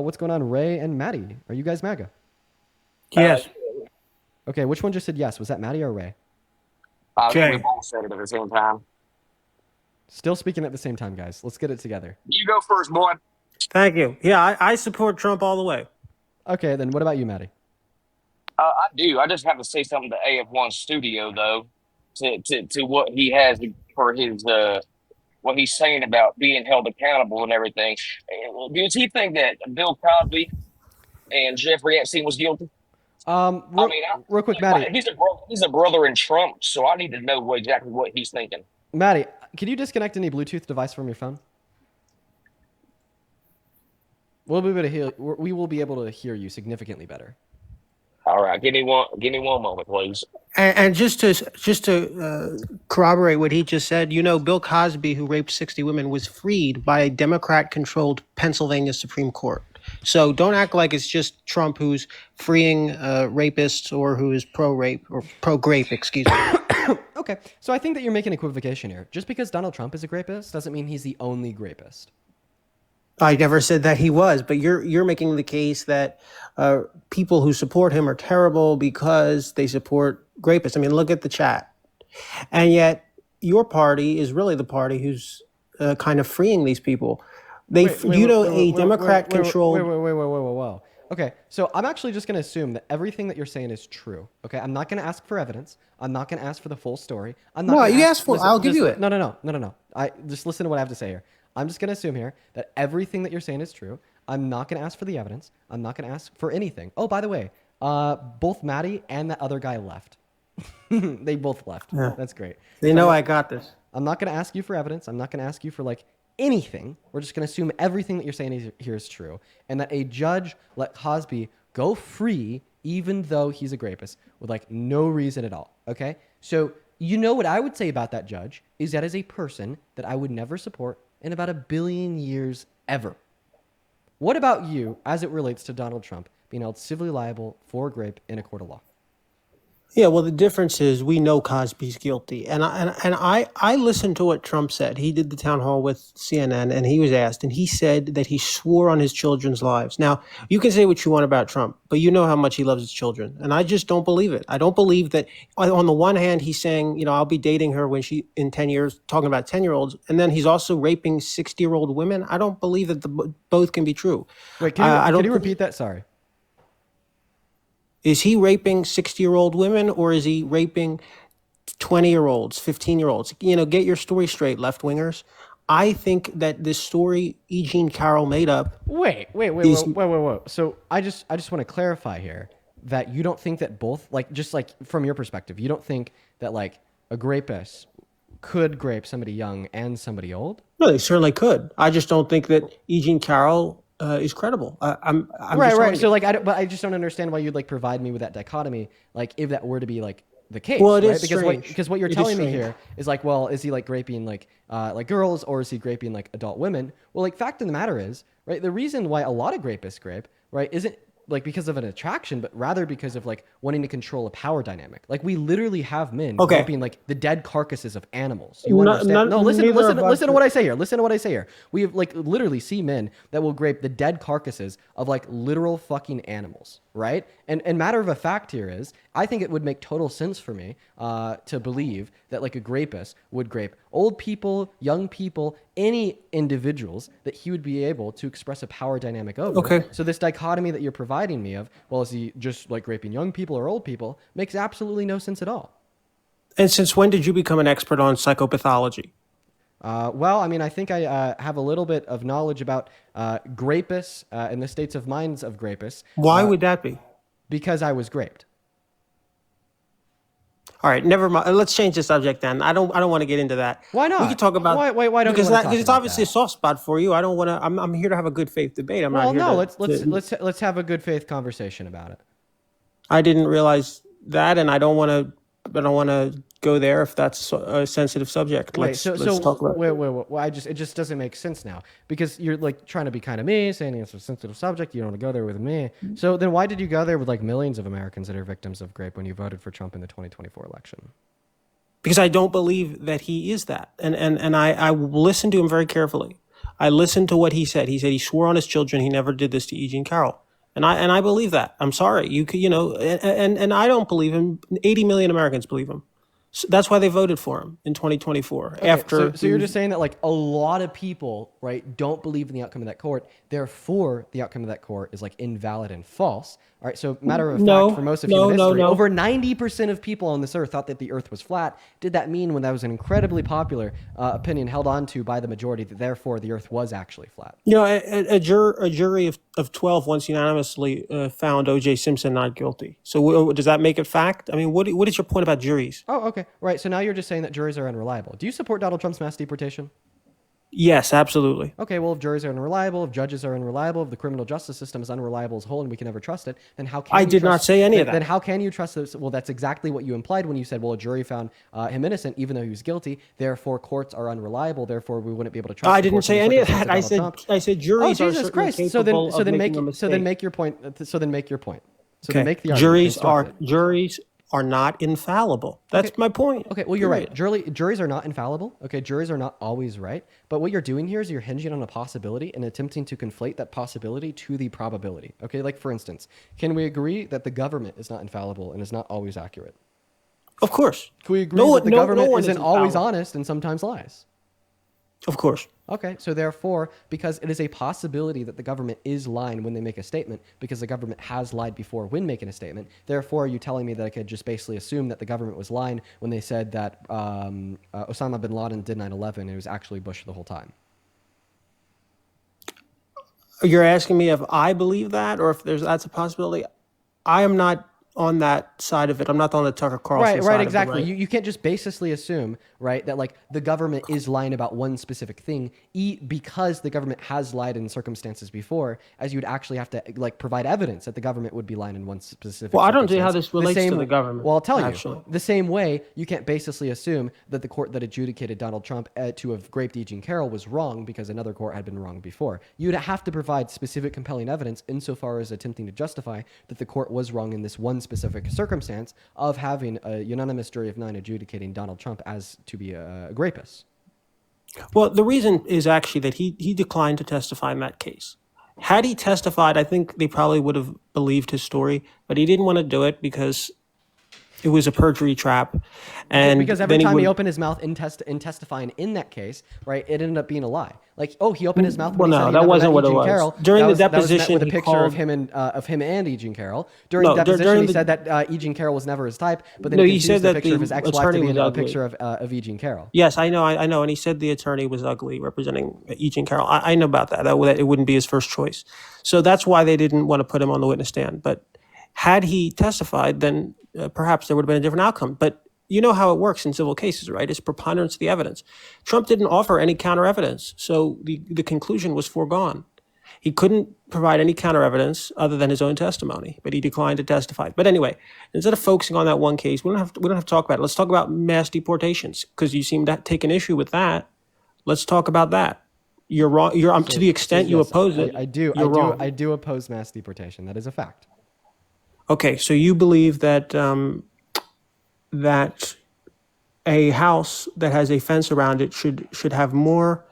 What's going on, Ray and Maddie? Are you guys MAGA? Uh, Yes, Okay, which one just said yes? Was that Maddie or Ray? I think we Jay. both said it at the same time. Still speaking at the same time, guys. Let's get it together. You go first, boy. Thank you. Yeah, I support Trump all the way. Okay, then what about you, Maddie? I do. I just have to say something to AF1 Studio though, to what he has for his what he's saying about being held accountable and everything. Does he think that Bill Cosby and Jeffrey Epstein was guilty? I Real, mean, real quick, Maddie. he's a brother in Trump, so I need to know exactly what he's thinking. Maddie, can you disconnect any Bluetooth device from your phone? We will be able to hear you significantly better. All right, give me one moment, please. And just to corroborate what he just said, Bill Cosby, who raped 60 women, was freed by a Democrat-controlled Pennsylvania Supreme Court. So don't act like it's just Trump who's freeing rapists or who is pro-rape or pro-grape, excuse me. Okay, so I think that you're making equivocation here. Just because Donald Trump is a grapist doesn't mean he's the only grapist. I never said that he was, but you're making the case that people who support him are terrible because they support rapists. I mean, look at the chat, and yet your party is really the party who's kind of freeing these people. A Democrat-controlled. Whoa. Okay, so I'm actually just going to assume that everything that you're saying is true. Okay, I'm not going to ask for evidence. I'm not going to ask for the full story. I'm not. No, Gonna you ask, asked for. listen, I'll give just, you it. no. I just listen to what I have to say here. I'm just going to assume here that everything that you're saying is true. I'm not going to ask for the evidence. I'm not going to ask for anything. Oh, by the way, both Maddie and that other guy left. They both left. Yeah. That's great. They So know I got this. I'm not going to ask you for evidence. I'm not going to ask you for like anything. We're just going to assume everything that you're saying here is true, and that a judge let Cosby go free even though he's a rapist with like no reason at all. Okay, so you know what I would say about that judge is that is a person that I would never support in about 1 billion years ever. What about you as it relates to Donald Trump being held civilly liable for rape in a court of law? Yeah, well, the difference is we know Cosby's guilty, and I listened to what Trump said. He did the town hall with CNN, and he was asked, and he said that he swore on his children's lives. Now, you can say what you want about Trump, but you know how much he loves his children, and I just don't believe it. I don't believe that. On the one hand, he's saying, I'll be dating her when she in 10 years, talking about 10-year-olds, and then he's also raping 60-year-old women. I don't believe that both can be true. Wait, I can don't. you repeat that? Sorry. Is he raping 60-year-old women or is he raping 20-year-olds, 15-year-olds? Get your story straight, left wingers. I think that this story E. Jean Carroll made up is Wait. So I just want to clarify here that you don't think that both, like, just like from your perspective, you don't think that like a rapist could grape somebody young and somebody old? no, they certainly could. I just don't think that E. Jean Carroll is credible. I'm Right, just right. telling So you. like, but I just don't understand why you'd like provide me with that dichotomy, like if that were to be like the case, Well, it right? is Because what strange. you're It is telling me strange. here is like, well, is he like raping like girls or is he raping like adult women? Well, like fact of the matter is, right? The reason why a lot of rapists grape, right, isn't like because of an attraction, but rather because of like wanting to control a power dynamic. Like we literally have men Okay. raping like the dead carcasses of animals. You understand? No, Neither of us. listen to what I say here. Listen to what I say here. We have like literally see men that will grape the dead carcasses of like literal fucking animals, right? And matter of a fact here is, I think it would make total sense for me to believe that like a grapist would grape old people, young people, any individuals that he would be able to express a power dynamic over. Okay. So this dichotomy that you're providing me of, well, is he just like raping young people or old people, makes absolutely no sense at all. And since when did you become an expert on psychopathology? Well, I mean, I think I have a little bit of knowledge about grapists and the states of minds of grapists Why would that be? because I was graped. All right, never mind. Let's change the subject then. I don't want to get into that. Why not? We could talk about Why don't you because want to talk because it's about obviously a that? soft spot for you. I don't want to. I'm here to have a good faith debate. I'm not Well, here no, to. let's have a good faith conversation about it. I didn't realize that, and I don't want to. I don't want to go there if that's a sensitive subject. Wait, Let's talk about. wait. Well, it just doesn't make sense now because you're like trying to be kind of me, saying it's a sensitive subject. You don't want to go there with me. So then, why did you go there with like millions of Americans that are victims of rape when you voted for Trump in the 2024 election? Because I don't believe that he is that, and I listened to him very carefully. I listened to what he said. He said he swore on his children he never did this to E. Jean Carroll. And I believe that. I'm sorry. And I don't believe him. 80 million Americans believe him. So that's why they voted for him in 2024. Okay, so you're just saying that like a lot of people, right, don't believe in the outcome of that court. Therefore, the outcome of that court is like invalid and false. All right. So matter of fact, for most of human history, over 90% of people on this earth thought that the earth was flat. Did that mean when that was an incredibly popular opinion held on to by the majority that therefore the earth was actually flat? A jury of 12 once unanimously found O.J. Simpson not guilty. So does that make it fact? I mean, what is your point about juries? Oh, okay. Right. So now you're just saying that juries are unreliable. Do you support Donald Trump's mass deportation? Yes, absolutely. Okay, well, if juries are unreliable, if judges are unreliable, if the criminal justice system is unreliable as a whole and we can never trust it, then how can I did not say any of that. Then how can you trust this? Well, that's exactly what you implied when you said, well, a jury found him innocent even though he was guilty. Therefore, courts are unreliable. Therefore, we wouldn't be able to trust. I didn't say any of that. I said juries are certainly capable of making a mistake. So then make your point. So then make your point. So okay. then make the argument. Juries are not infallible. That's my point. Okay, well, you're right. Juries are not infallible. Okay, juries are not always right. But what you're doing here is you're hinging on a possibility and attempting to conflate that possibility to the probability. Okay, like for instance, can we agree that the government is not infallible and is not always accurate? Of course. Can we agree that the government isn't always honest and sometimes lies? Of course. Okay, so therefore, because it is a possibility that the government is lying when they make a statement, because the government has lied before when making a statement, therefore, are you telling me that I could just basically assume that the government was lying when they said that Osama bin Laden did 9/11 and it was actually Bush the whole time? You're asking me if I believe that or if that's a possibility? I am not on that side of it. I'm not on the Tucker Carlson side. Right, exactly. Of it, right? You can't just baselessly assume, right, that like the government is lying about one specific thing because the government has lied in circumstances before, as you'd actually have to like provide evidence that the government would be lying in one specific. Well, I don't see how this relates to the government. Well, I'll tell you. The same way, you can't baselessly assume that the court that adjudicated Donald Trump to have raped E. Jean Carroll was wrong because another court had been wrong before. You'd have to provide specific, compelling evidence insofar as attempting to justify that the court was wrong in this one specific circumstance of having a unanimous jury of 9 adjudicating Donald Trump as to be a rapist. Well, the reason is actually that he declined to testify in that case. Had he testified, I think they probably would have believed his story, but he didn't want to do it because it was a perjury trap. And because every time he opened his mouth in testifying in that case, right, it ended up being a lie. Like, oh, he opened his mouth. When he said that wasn't what it was. Carroll. During the deposition, with a picture of him and E. Jean Carroll. During the deposition, he said that E. Jean Carroll was never his type, but then he said the picture of his ex-wife to be a picture of E. Jean Carroll. Yes, I know, and he said the attorney was ugly, representing E. Jean Carroll. I know about that. That it wouldn't be his first choice. So that's why they didn't want to put him on the witness stand. But had he testified, then perhaps there would have been a different outcome. But you know how it works in civil cases, right? It's preponderance of the evidence. Trump didn't offer any counter evidence, so the conclusion was foregone. He couldn't provide any counter evidence other than his own testimony, but he declined to testify. But anyway, instead of focusing on that one case, we don't have to talk about it. Let's talk about mass deportations because you seem to take an issue with that. Let's talk about that. You're wrong. To the extent you oppose it. I do. You're wrong. I do oppose mass deportation. That is a fact. Okay, so you believe that that a house that has a fence around it should have more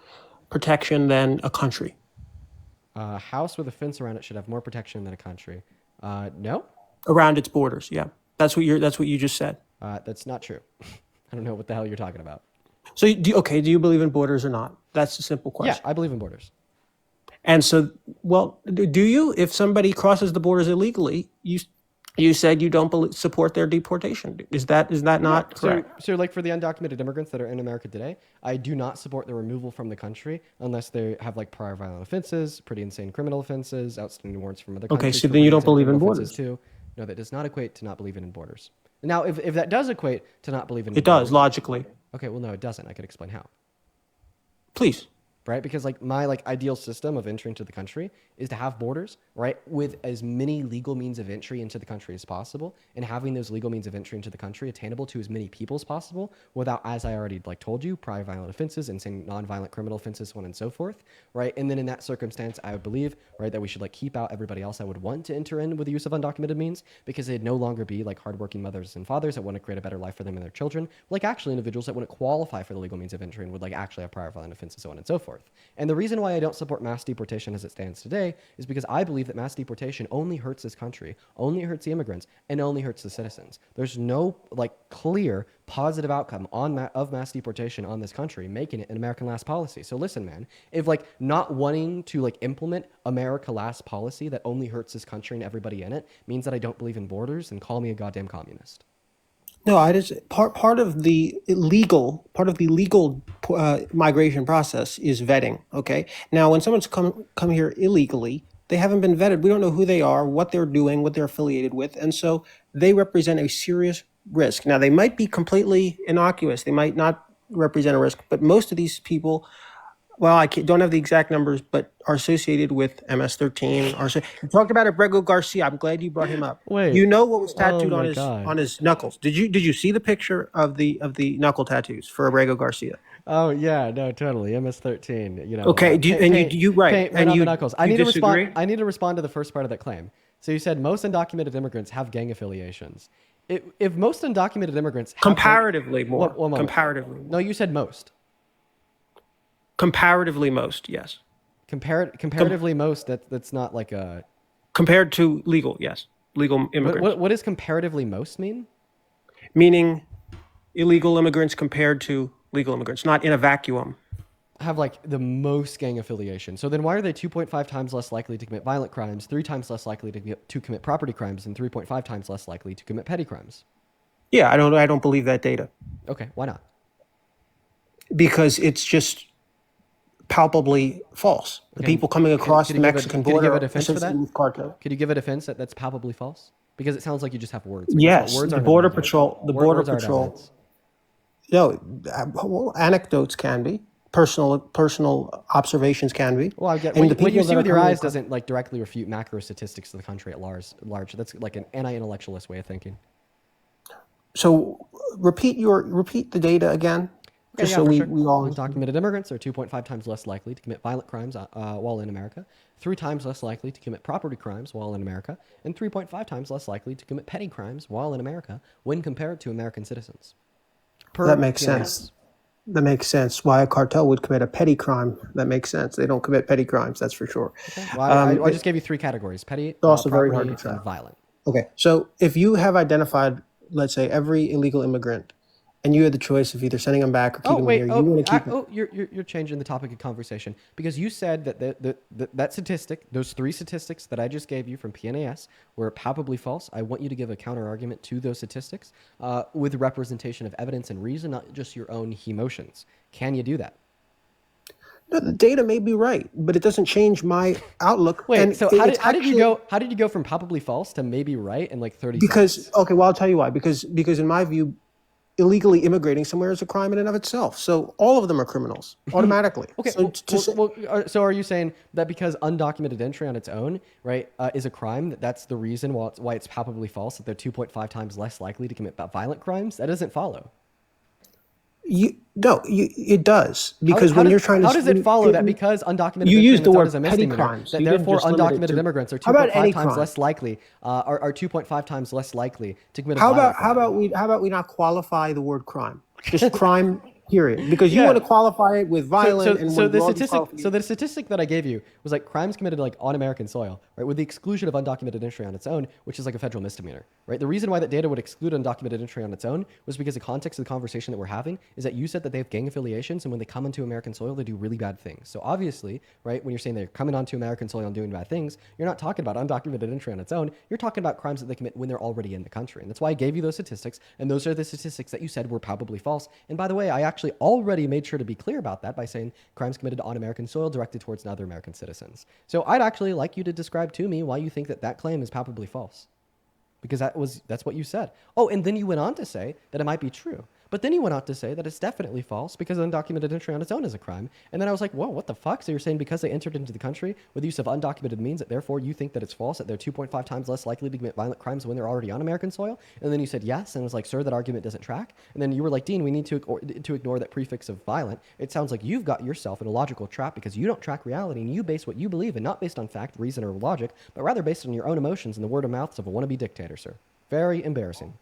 protection than a country? A house with a fence around it should have more protection than a country. No. Around its borders, yeah. That's what you just said. That's not true. I don't know what the hell you're talking about. So do you believe in borders or not? That's a simple question. Yeah, I believe in borders. And so, well, do you? If somebody crosses the borders illegally, you said you don't support their deportation. Is that not correct? So like for the undocumented immigrants that are in America today, I do not support their removal from the country unless they have like prior violent offenses, pretty insane criminal offenses, outstanding warrants from other countries. Okay, so then you don't believe in borders too. No, that does not equate to not believing in borders. Now, if that does equate to not believing in it borders, does logically. Okay, well no, it doesn't. I could explain how. Please. Right? Because like my ideal system of entry into the country is to have borders, right, with as many legal means of entry into the country as possible, and having those legal means of entry into the country attainable to as many people as possible without, as I already like told you, prior violent offenses and saying non-violent criminal offenses, so on and so forth, right? And then in that circumstance, I would believe, right, that we should like keep out everybody else I would want to enter in with the use of undocumented means, because they'd no longer be like hardworking mothers and fathers that want to create a better life for them and their children, like actually individuals that wouldn't qualify for the legal means of entry and would like actually have prior violent offenses, so on and so forth. forth. And the reason why I don't support mass deportation as it stands today is because I believe that mass deportation only hurts this country, only hurts the immigrants, and only hurts the citizens. There's no like clear positive outcome of mass deportation on this country, making it an American last policy. So listen, man, if like not wanting to like implement America last policy that only hurts this country and everybody in it means that I don't believe in borders, then call me a goddamn communist. No, I just part of the legal migration process is vetting. Okay, now when someone's come here illegally, they haven't been vetted. We don't know who they are, what they're doing, what they're affiliated with, and so they represent a serious risk. Now they might be completely innocuous. They might not represent a risk, but most of these people, well, don't have the exact numbers, but are associated with MS-13. You talked about Abrego Garcia. I'm glad you brought him up. Wait. You know what was tattooed Oh on my his God. on his knuckles? Did you see the picture of the knuckle tattoos for Abrego Garcia? Oh yeah, no, totally. MS-13. You know. Okay, right? Paint And on you the knuckles. you disagree? I need to respond to the first part of that claim. So you said most undocumented immigrants have gang affiliations. If most undocumented immigrants have Comparatively more. One moment. Comparatively. No, you said most. Comparatively most, yes. Comparatively most. That's not like a. Compared to legal, yes. Legal immigrants. What does comparatively most mean? Meaning illegal immigrants compared to legal immigrants, not in a vacuum. Have like the most gang affiliation. So then why are they 2.5 times less likely to commit violent crimes, 3 times less likely to commit property crimes, and 3.5 times less likely to commit petty crimes? Yeah, I don't believe that data. Okay, why not? Because it's just palpably false. The people coming across the Mexican border could you give a defense for that? associated with cartel. Could you give a defense that's palpably false? Because it sounds like you just have words. Because Yes, words the aren't border evidence. patrol. The border Words aren't patrol. evidence. No, well, anecdotes can be. Personal observations can be. Well, I get And what the you people see that with are your coming eyes across- doesn't like directly refute macro statistics of the country at large. That's like an anti-intellectualist way of thinking. So repeat the data again, Okay, just yeah, so for we sure. all. Undocumented immigrants are 2.5 times less likely to commit violent crimes while in America, 3 times less likely to commit property crimes while in America, and 3.5 times less likely to commit petty crimes while in America when compared to American citizens. That makes PNAS. sense. That makes sense. Why a cartel would commit a petty crime? That makes sense. They don't commit petty crimes. That's for sure. Well, I just gave you 3 categories: petty, also very hard property, to track. and violent. Okay, so if you have identified, let's say, every illegal immigrant, and you had the choice of either sending them back or keeping them here, you want to keep them. You're changing the topic of conversation because you said that that statistic, those 3 statistics that I just gave you from PNAS were palpably false. I want you to give a counter argument to those statistics with representation of evidence and reason, not just your own emotions. Can you do that? No, the data may be right, but it doesn't change my outlook. Wait, And so it's how did you actually- go? How did you go from palpably false to maybe right in like 30 Because seconds? okay, well I'll tell you why. Because in my view, illegally immigrating somewhere is a crime in and of itself. So all of them are criminals automatically. Okay, So so are you saying that because undocumented entry on its own, right, is a crime, that's the reason why it's palpably false that they're 2.5 times less likely to commit violent crimes? That doesn't follow. it does because when you're trying to. How does it follow that because undocumented you entry use on the its own word is a petty misdemeanor, crimes. that You didn't therefore just limit it undocumented to- immigrants are How about 2.5 any times crime? less likely, are 2.5 times less likely to commit a How violent about crime? how about we not qualify the word crime? Just crime. Period. Because you Yeah. want to qualify it with violent and So with the all these statistic that I gave you was like crimes committed like on American soil, right, with the exclusion of undocumented entry on its own, which is like a federal misdemeanor, right? The reason why that data would exclude undocumented entry on its own was because the context of the conversation that we're having is that you said that they have gang affiliations, and when they come onto American soil, they do really bad things. So obviously, right, when you're saying they're coming onto American soil and doing bad things, you're not talking about undocumented entry on its own. You're talking about crimes that they commit when they're already in the country, and that's why I gave you those statistics, and those are the statistics that you said were palpably false. And by the way, I actually already made sure to be clear about that by saying crimes committed on American soil directed towards other American citizens. So I'd actually like you to describe to me why you think that claim is palpably false, because that's what you said. Oh, and then you went on to say that it might be true. But then you went on to say that it's definitely false because undocumented entry on its own is a crime. And then I was like, whoa, what the fuck? So you're saying because they entered into the country with the use of undocumented means that therefore you think that it's false, that they're 2.5 times less likely to commit violent crimes when they're already on American soil? And then you said yes, and I was like, sir, that argument doesn't track. And then you were like, Dean, we need to ignore that prefix of violent. It sounds like you've got yourself in a logical trap because you don't track reality and you base what you believe in not based on fact, reason, or logic, but rather based on your own emotions and the word of mouths of a wannabe dictator, sir. Very embarrassing.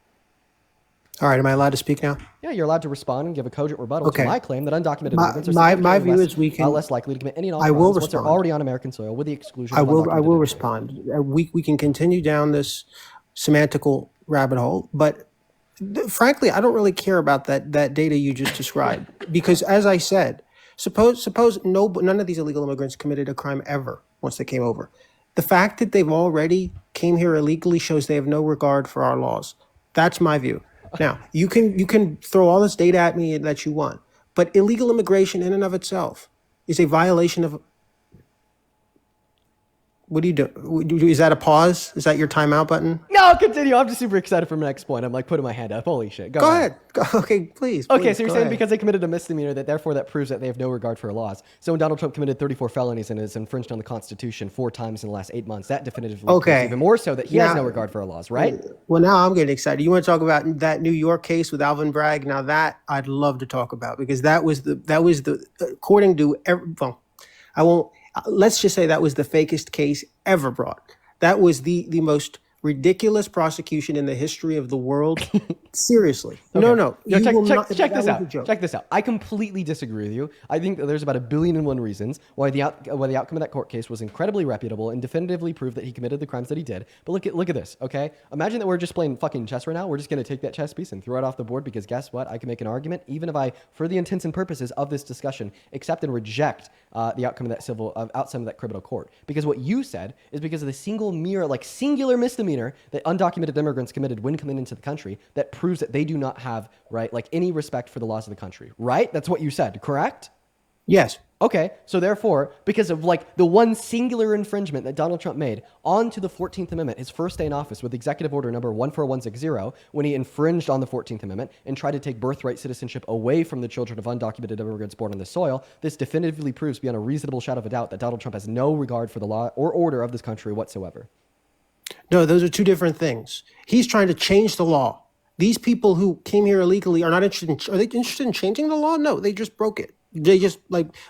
All right, am I allowed to speak now? Yeah, you're allowed to respond and give a cogent rebuttal to Okay. my claim that undocumented My immigrants are my, my significantly view is less likely to commit any and all I will crimes once they're respond. already on American soil, with the exclusion I of will I undocumented will entry. respond. We can continue down this semantical rabbit hole, but frankly, I don't really care about that data you just described because, as I said, suppose none of these illegal immigrants committed a crime ever once they came over. The fact that they've already came here illegally shows they have no regard for our laws. That's my view. Now, you can throw all this data at me that you want, but illegal immigration in and of itself is a violation of. What do you do? Is that a pause? Is that your timeout button? No, continue. I'm just super excited for my next point. I'm like putting my hand up. Holy shit. Go ahead. Okay, please. Okay, so you're go saying ahead. because they committed a misdemeanor, that therefore that proves that they have no regard for laws. So when Donald Trump committed 34 felonies and has infringed on the Constitution 4 times in the last 8 months, that definitively proves Okay. even more so that he has Now- no regard for our laws, right? Well, now I'm getting excited. You want to talk about that New York case with Alvin Bragg? Now that I'd love to talk about because that was the according to well, I won't. Let's just say that was the fakest case ever brought. That was the most ridiculous prosecution in the history of the world. Seriously, no. Yo, you check, will check, not- check that this was a out. joke. Check this out. I completely disagree with you. I think that there's about 1,000,000,001 reasons why the outcome of that court case was incredibly reputable and definitively proved that he committed the crimes that he did. But look at this, okay? Imagine that we're just playing fucking chess right now. We're just going to take that chess piece and throw it off the board because guess what? I can make an argument, even if I, for the intents and purposes of this discussion, accept and reject the outcome of that outcome of that criminal court. Because what you said is because of the singular misdemeanor that undocumented immigrants committed when coming into the country that proves that they do not have, right, like any respect for the laws of the country, right? That's what you said, correct? Yes. Okay, so therefore, because of like the one singular infringement that Donald Trump made onto the 14th Amendment, his first day in office with Executive Order number 14160, when he infringed on the 14th Amendment and tried to take birthright citizenship away from the children of undocumented immigrants born on the soil, this definitively proves beyond a reasonable shadow of a doubt that Donald Trump has no regard for the law or order of this country whatsoever. No, those are two different things. He's trying to change the law. These people who came here illegally are not interested in. Are they interested in changing the law? No, they just broke it. They just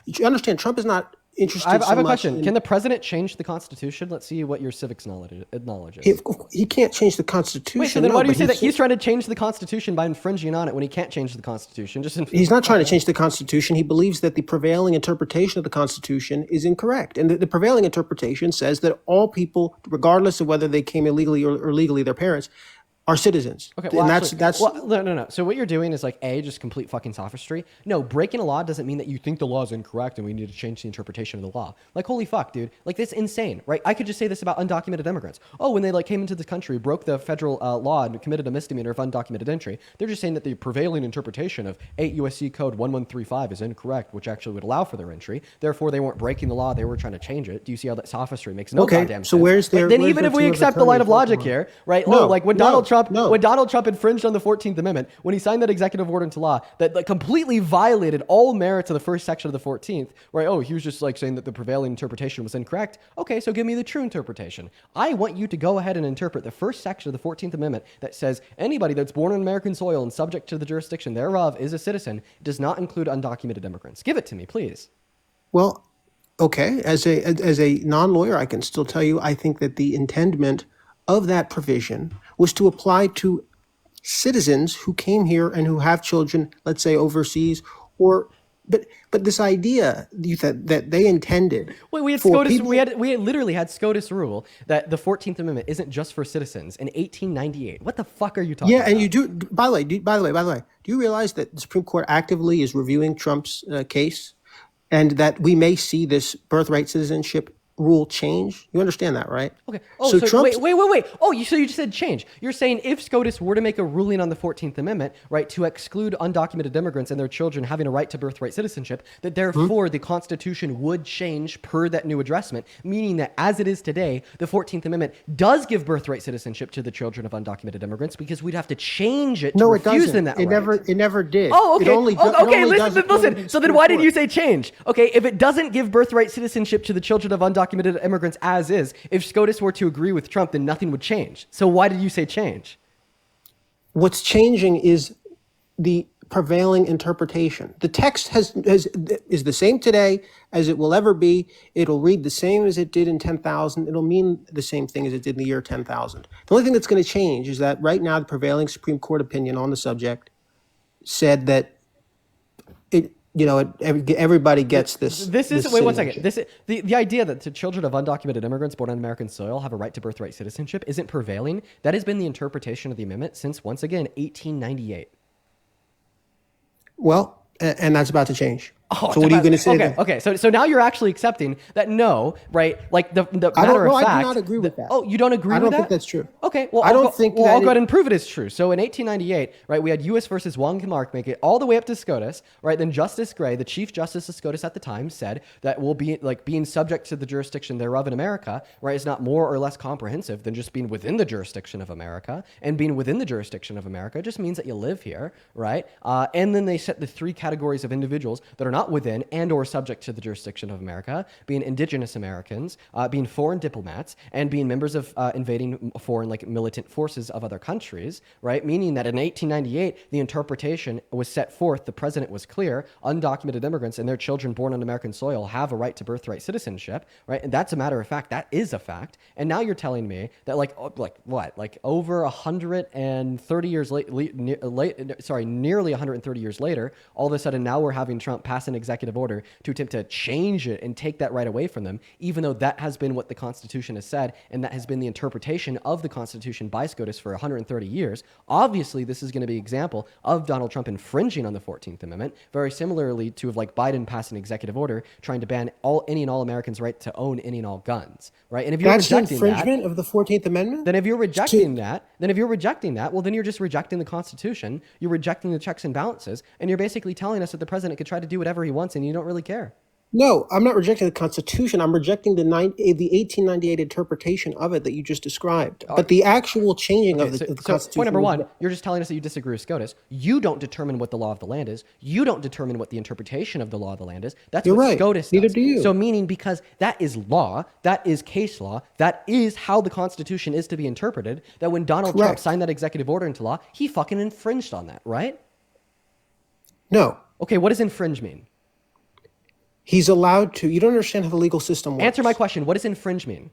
you understand. Trump is not interested. I have so a much question. in- Can the president change the Constitution? Let's see what your civics knowledge is. He can't change the Constitution. Wait, so then no, why do you but say that he's trying to change the Constitution by infringing on it when he can't change the Constitution? He's not trying to change the Constitution. He believes that the prevailing interpretation of the Constitution is incorrect. And the prevailing interpretation says that all people, regardless of whether they came illegally or legally, their parents, are citizens. Okay, and actually, that's no. So what you're doing is like just complete fucking sophistry. No, breaking a law doesn't mean that you think the law is incorrect and we need to change the interpretation of the law. Like holy fuck, dude. Like that's insane, right? I could just say this about undocumented immigrants. Oh, when they like came into this country, broke the federal law and committed a misdemeanor of undocumented entry. They're just saying that the prevailing interpretation of 8 USC Code 1135 is incorrect, which actually would allow for their entry. Therefore, they weren't breaking the law; they were trying to change it. Do you see how that sophistry makes no goddamn sense? So where's their? Then where's even their if we two accept other the line of attorneys? logic here, right? No, Like when no, Donald Trump infringed on the 14th Amendment, when he signed that executive order into law that completely violated all merits of the first section of the 14th, right? Oh, he was just like saying that the prevailing interpretation was incorrect. Okay, so give me the true interpretation. I want you to go ahead and interpret the first section of the 14th Amendment that says anybody that's born on American soil and subject to the jurisdiction thereof is a citizen, does not include undocumented immigrants. Give it to me, please. Well, okay. As a non-lawyer, I can still tell you I think that the intendment of that provision was to apply to citizens who came here and who have children, let's say overseas, but this idea that they intended. Wait, we had for SCOTUS. people- We had literally had SCOTUS rule that the 14th Amendment isn't just for citizens in 1898. What the fuck are you talking about? Yeah, and you do. By the way, do you realize that the Supreme Court actively is reviewing Trump's case, and that we may see this birthright citizenship rule change? You understand that, right? Okay. Oh, so Trump's- wait. Oh, so you just said change. You're saying if SCOTUS were to make a ruling on the 14th Amendment, right, to exclude undocumented immigrants and their children having a right to birthright citizenship, that therefore the Constitution would change per that new addressment, meaning that as it is today, the 14th Amendment does give birthright citizenship to the children of undocumented immigrants because we'd have to change it to No, it refuse doesn't. them that It right. never did. Oh, okay. It only do- it Okay, only does it listen. when So then Supreme why did Court. you say change? Okay, if it doesn't give birthright citizenship to the children of undocumented immigrants as is, if SCOTUS were to agree with Trump, then nothing would change. So why did you say change? What's changing is the prevailing interpretation. The text is the same today as it will ever be. It'll read the same as it did in 10,000. It'll mean the same thing as it did in the year 10,000. The only thing that's going to change is that right now the prevailing Supreme Court opinion on the subject said that everybody gets this. This is this wait 1 second. citizenship. This is the idea that the children of undocumented immigrants born on American soil have a right to birthright citizenship isn't prevailing. That has been the interpretation of the amendment since, once again, 1898. Well, and that's about to change. Oh, so what are you going to say? Okay, okay. So now you're actually accepting that no, right? Like the I matter of fact. I do not agree with that. Oh, you don't agree with that? I don't think that's true. Okay, well, I don't think that I'll go ahead and prove it is true. So in 1898, right, we had U.S. versus Wong-Mark make it all the way up to SCOTUS, right? Then Justice Gray, the Chief Justice of SCOTUS at the time, said that we'll be like being subject to the jurisdiction thereof in America, right, is not more or less comprehensive than just being within the jurisdiction of America. And being within the jurisdiction of America just means that you live here, right? And then they set the three categories of individuals that are not within and or subject to the jurisdiction of America, being indigenous Americans, being foreign diplomats, and being members of invading foreign like militant forces of other countries, right? Meaning that in 1898, the interpretation was set forth, the president was clear, undocumented immigrants and their children born on American soil have a right to birthright citizenship, right? And that's a matter of fact, that is a fact. And now you're telling me that like over 130 years nearly 130 years later, all of a sudden now we're having Trump pass an executive order to attempt to change it and take that right away from them, even though that has been what the Constitution has said, and that has been the interpretation of the Constitution by SCOTUS for 130 years. Obviously, this is going to be an example of Donald Trump infringing on the 14th Amendment, very similarly to like Biden passed an executive order trying to ban any and all Americans' right to own any and all guns, right? And if you're That's rejecting infringement that, of the 14th Amendment? then if you're rejecting that, well, then you're just rejecting the Constitution, you're rejecting the checks and balances, and you're basically telling us that the president could try to do whatever he wants and you don't really care. No, I'm not rejecting the Constitution. I'm rejecting the 1898 interpretation of it that you just described. But the actual changing of the Constitution. So point number one, you're just telling us that you disagree with SCOTUS. You don't determine what the law of the land is. You don't determine what the interpretation of the law of the land is. That's You're what right. SCOTUS does. Neither do you. So meaning because that is law, that is case law, that is how the Constitution is to be interpreted, that when Donald Trump Correct. signed that executive order into law, he fucking infringed on that, right? No. Okay, what does infringe mean? He's allowed to. You don't understand how the legal system works. Answer my question. What does infringe mean?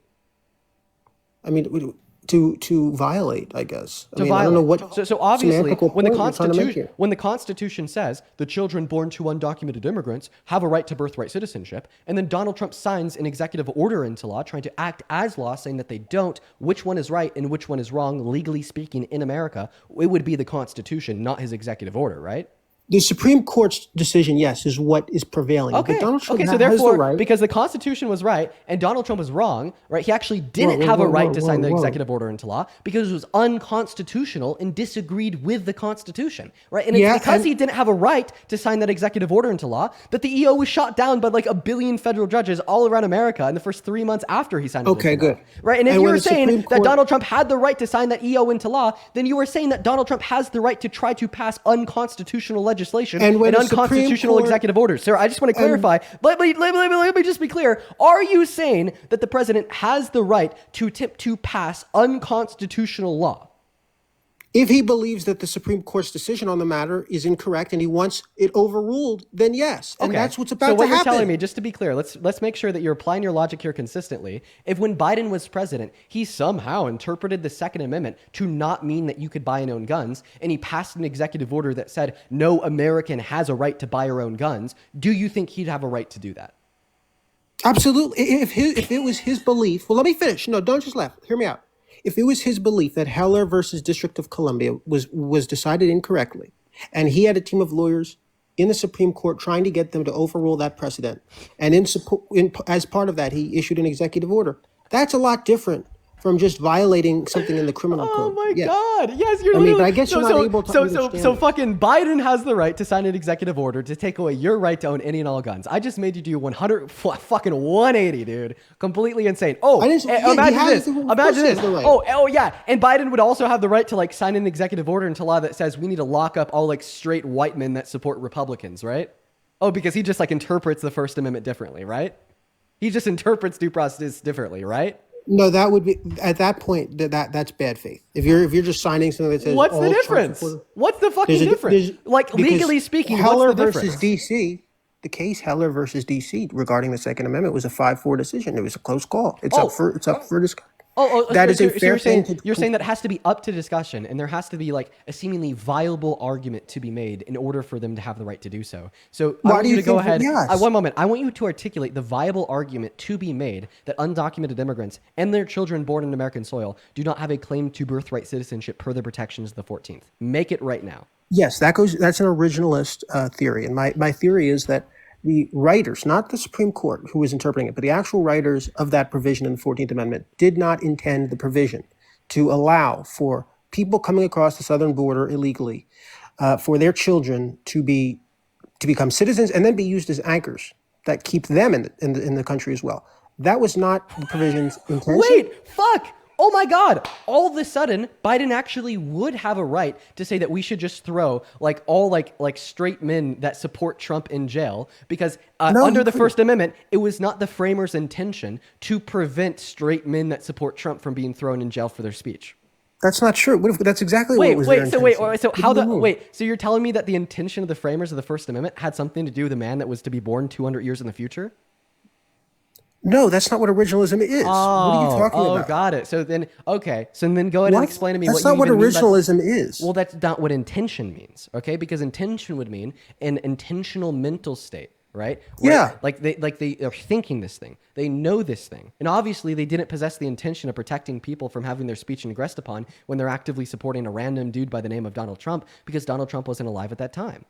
I mean, to violate, I guess. I Violate. don't know what. So obviously, when the point you're trying to make here. Constitution says the children born to undocumented immigrants have a right to birthright citizenship, and then Donald Trump signs an executive order into law trying to act as law, saying that they don't, which one is right and which one is wrong, legally speaking, in America, it would be the Constitution, not his executive order, right? The Supreme Court's decision, yes, is what is prevailing. Okay. But Donald Trump So has therefore, the right. because the Constitution was right and Donald Trump was wrong, right? He actually didn't have a right to sign the executive order into law because it was unconstitutional and disagreed with the Constitution, right? And it's because he didn't have a right to sign that executive order into law that the EO was shot down by like 1 billion federal judges all around America in the first 3 months after he signed it into law, right? And if you were saying that Donald Trump had the right to sign that EO into law, then you were saying that Donald Trump has the right to try to pass unconstitutional legislation and unconstitutional executive orders. Sir, I just want to clarify. Let me just be clear. Are you saying that the president has the right to attempt to pass unconstitutional law? If he believes that the Supreme Court's decision on the matter is incorrect and he wants it overruled, then yes. And that's what's about to happen. So what you're telling me, just to be clear, let's make sure that you're applying your logic here consistently. If when Biden was president, he somehow interpreted the Second Amendment to not mean that you could buy and own guns, and he passed an executive order that said no American has a right to buy or own guns, do you think he'd have a right to do that? Absolutely. If it was his belief, well, let me finish. No, don't just laugh. Hear me out. If it was his belief that Heller versus District of Columbia was decided incorrectly, and he had a team of lawyers in the Supreme Court trying to get them to overrule that precedent, and as part of that, he issued an executive order, that's a lot different from just violating something in the criminal code. Oh my God! Yes, you're. But I guess you're not able to understand. So fucking Biden has the right to sign an executive order to take away your right to own any and all guns. I just made you do 180, dude. Completely insane. Oh, imagine this. Imagine this. Oh yeah. And Biden would also have the right to like sign an executive order into law that says we need to lock up all like straight white men that support Republicans, right? Oh, because he just like interprets the First Amendment differently, right? He just interprets due process differently, right? No, that would be at that point that's bad faith. If you're just signing something that says What's the all Trump difference? supporters, What's the fucking difference? Like, because legally speaking, what's Heller the versus difference? DC, the case Heller versus DC regarding the Second Amendment was a 5-4 decision. It was a close call. Oh, It's up for discussion. So, That is a so fair thing to. you're saying that it has to be up to discussion, and there has to be like a seemingly viable argument to be made in order for them to have the right to do so. So I Why want do you you to go think that- ahead. yes. One moment. I want you to articulate the viable argument to be made that undocumented immigrants and their children born in American soil do not have a claim to birthright citizenship per the protections of the 14th. Make it right now. Yes, that's an originalist theory, and my theory is that the writers, not the Supreme Court who was interpreting it, but the actual writers of that provision in the 14th Amendment did not intend the provision to allow for people coming across the southern border illegally for their children to become citizens and then be used as anchors that keep them in the country as well. That was not the provision's intention. Wait, fuck. Oh my God. All of a sudden, Biden actually would have a right to say that we should just throw like all like straight men that support Trump in jail because No, under you the couldn't. First Amendment, it was not the framers' intention to prevent straight men that support Trump from being thrown in jail for their speech. That's not true. That's exactly what was their intention. So What how do the you mean? wait? So you're telling me that the intention of the framers of the First Amendment had something to do with a man that was to be born 200 years in the future? No, that's not what originalism is. What are you talking Oh, about? got it. So then, okay. So then go ahead and What? explain to me That's what you not what even mean by- originalism is. Well, that's not what intention means, okay? Because intention would mean an intentional mental state, right? Yeah. Like they are thinking this thing. They know this thing. And obviously they didn't possess the intention of protecting people from having their speech ingressed upon when they're actively supporting a random dude by the name of Donald Trump because Donald Trump wasn't alive at that time.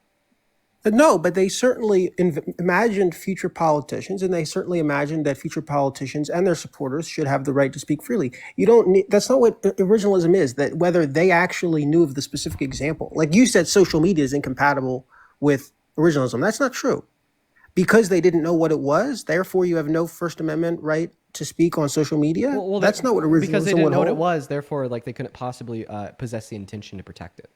No, but they certainly imagined future politicians, and they certainly imagined that future politicians and their supporters should have the right to speak freely. You don't need, that's not what originalism is, that whether they actually knew of the specific example. Like you said, social media is incompatible with originalism. That's not true. Because they didn't know what it was, therefore you have no First Amendment right to speak on social media? That's not what originalism would hold. Because they didn't know what it was, therefore like they couldn't possibly possess the intention to protect it.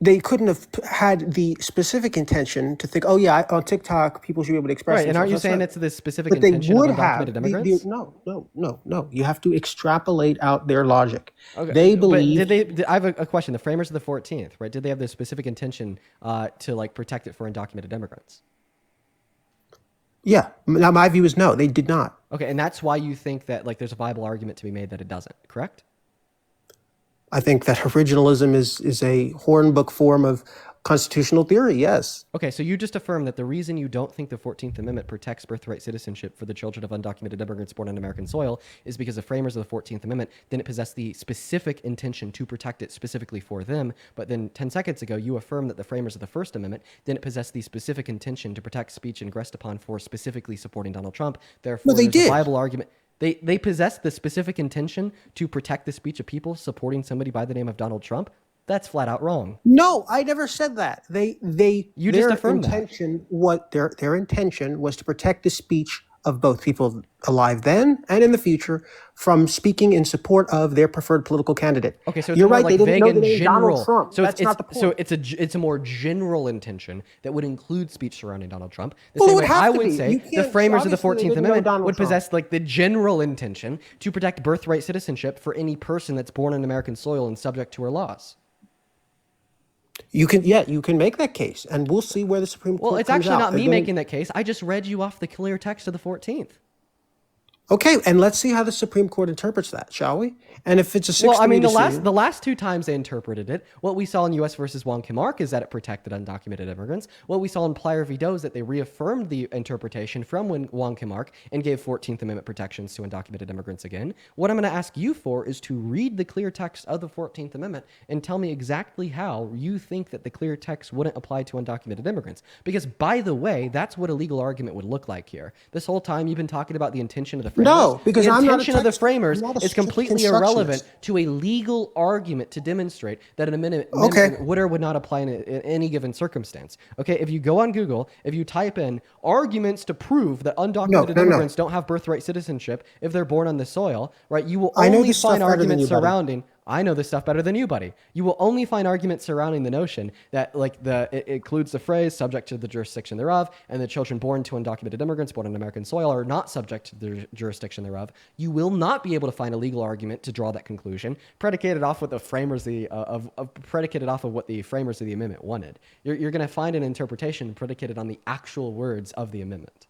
They couldn't have had the specific intention to think, oh yeah, on TikTok, people should be able to express Right, and aren't you themselves. saying That's it's the specific But they intention of would have. undocumented immigrants? No. You have to extrapolate out their logic. Okay, They but believe. I have a question. The framers of the 14th, right? Did they have the specific intention to like protect it for undocumented immigrants? Yeah. Now my view is no, they did not. Okay, and that's why you think that like there's a viable argument to be made that it doesn't, correct? I think that originalism is a hornbook form of constitutional theory. Yes. Okay, so you just affirmed that the reason you don't think the 14th Amendment protects birthright citizenship for the children of undocumented immigrants born on American soil is because the framers of the 14th Amendment didn't possess the specific intention to protect it specifically for them. But then 10 seconds ago, you affirmed that the framers of the First Amendment didn't possess the specific intention to protect speech ingressed upon for specifically supporting Donald Trump. Therefore, they there's did. a viable argument. They possess the specific intention to protect the speech of people supporting somebody by the name of Donald Trump. That's flat out wrong. No, I never said that. You just affirmed that. Their intention was to protect the speech of both people alive then and in the future from speaking in support of their preferred political candidate. Okay, so it's You're more right. like They didn't vague know and the name general. Donald Trump. So That's not the point. it's a more general intention that would include speech surrounding Donald Trump. The Well, it same would way have I to would be. say You the can't- framers of the obviously they 14th didn't know Amendment Donald would Trump. possess like the general intention to protect birthright citizenship for any person that's born on American soil and subject to our laws. You can make that case, and we'll see where the Supreme Court. Well, it's comes actually out. not me They're gonna- making that case. I just read you off the clear text of the 14th. Okay, and let's see how the Supreme Court interprets that, shall we? And if it's a 6 Well, I mean, the decision, last two times they interpreted it, what we saw in U.S. versus Wong Kim Ark is that it protected undocumented immigrants. What we saw in Plyer v. Doe is that they reaffirmed the interpretation from Wong Kim Ark and gave 14th Amendment protections to undocumented immigrants again. What I'm going to ask you for is to read the clear text of the 14th Amendment and tell me exactly how you think that the clear text wouldn't apply to undocumented immigrants. Because, by the way, that's what a legal argument would look like here. This whole time you've been talking about the intention of the framers. No, because the I'm not a intention of the text- framers I'm not a is strict completely constructionist. irrelevant to a legal argument to demonstrate that an amendment Okay. would or would not apply in any given circumstance. Okay, if you go on Google, if you type in arguments to prove that undocumented No. immigrants don't have birthright citizenship if they're born on the soil, right, you will I know only this stuff find better than arguments you, buddy. surrounding I know this stuff better than you, buddy. You will only find arguments surrounding the notion that it includes the phrase subject to the jurisdiction thereof, and the children born to undocumented immigrants born on American soil are not subject to the jurisdiction thereof. You will not be able to find a legal argument to draw that conclusion predicated off what the framers predicated off of what the framers of the amendment wanted. You're going to find an interpretation predicated on the actual words of the amendment.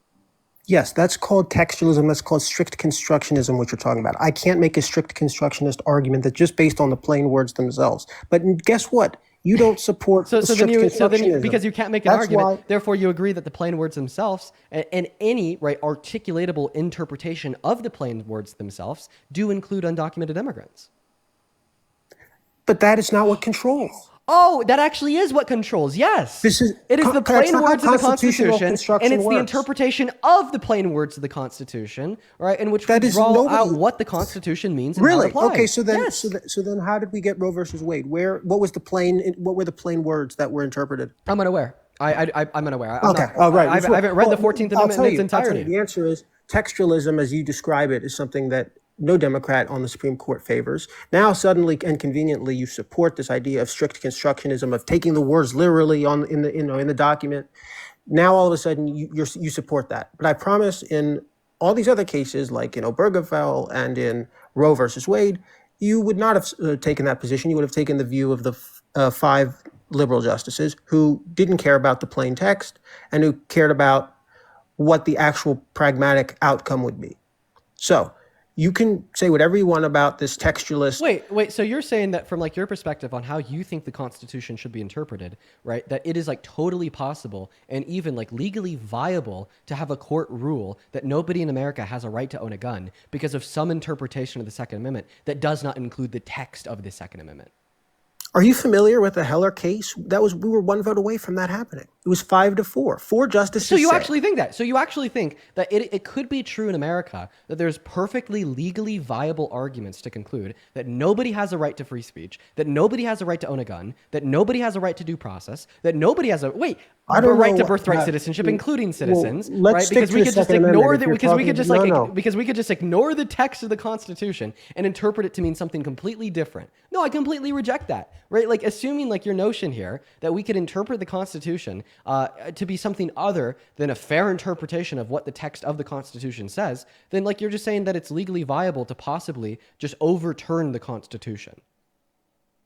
Yes, that's called textualism. That's called strict constructionism, what you're talking about. I can't make a strict constructionist argument that's just based on the plain words themselves. But guess what? You don't support strict constructionism. Because you can't make an argument, therefore you agree that the plain words themselves and any articulatable interpretation of the plain words themselves do include undocumented immigrants. But that is not what controls. Oh, that actually is what controls. Yes. It is the plain words of the Constitution, and it's the interpretation of the plain words of the Constitution, right, in which we draw out what the Constitution means and how it applies. Okay, so then how did we get Roe versus Wade? What were the plain words that were interpreted? I'm unaware. I'm unaware. Right. I haven't read the 14th Amendment in its entirety. The answer is textualism, as you describe it, is something that no Democrat on the Supreme Court favors. Now, suddenly and conveniently, you support this idea of strict constructionism, of taking the words literally in the document. Now, all of a sudden, you support that. But I promise, in all these other cases, like in Obergefell and in Roe versus Wade, you would not have taken that position. You would have taken the view of the 5 liberal justices who didn't care about the plain text and who cared about what the actual pragmatic outcome would be. So you can say whatever you want about this textualist. Wait. So you're saying that from your perspective on how you think the Constitution should be interpreted, right? That it is totally possible and even legally viable to have a court rule that nobody in America has a right to own a gun because of some interpretation of the Second Amendment that does not include the text of the Second Amendment. Are you familiar with the Heller case? We were 1 vote away from that happening. It was 5-4. 4 justices. So you actually think that? So you actually think that it could be true in America that there's perfectly legally viable arguments to conclude that nobody has a right to free speech, that nobody has a right to own a gun, that nobody has a right to due process, that nobody has a right to birthright citizenship, including citizens, right? Because we could just ignore that. Because we could just ignore the text of the Constitution and interpret it to mean something completely different. No, I completely reject that. Right? Assuming your notion here that we could interpret the Constitution to be something other than a fair interpretation of what the text of the Constitution says, then you're just saying that it's legally viable to possibly just overturn the Constitution.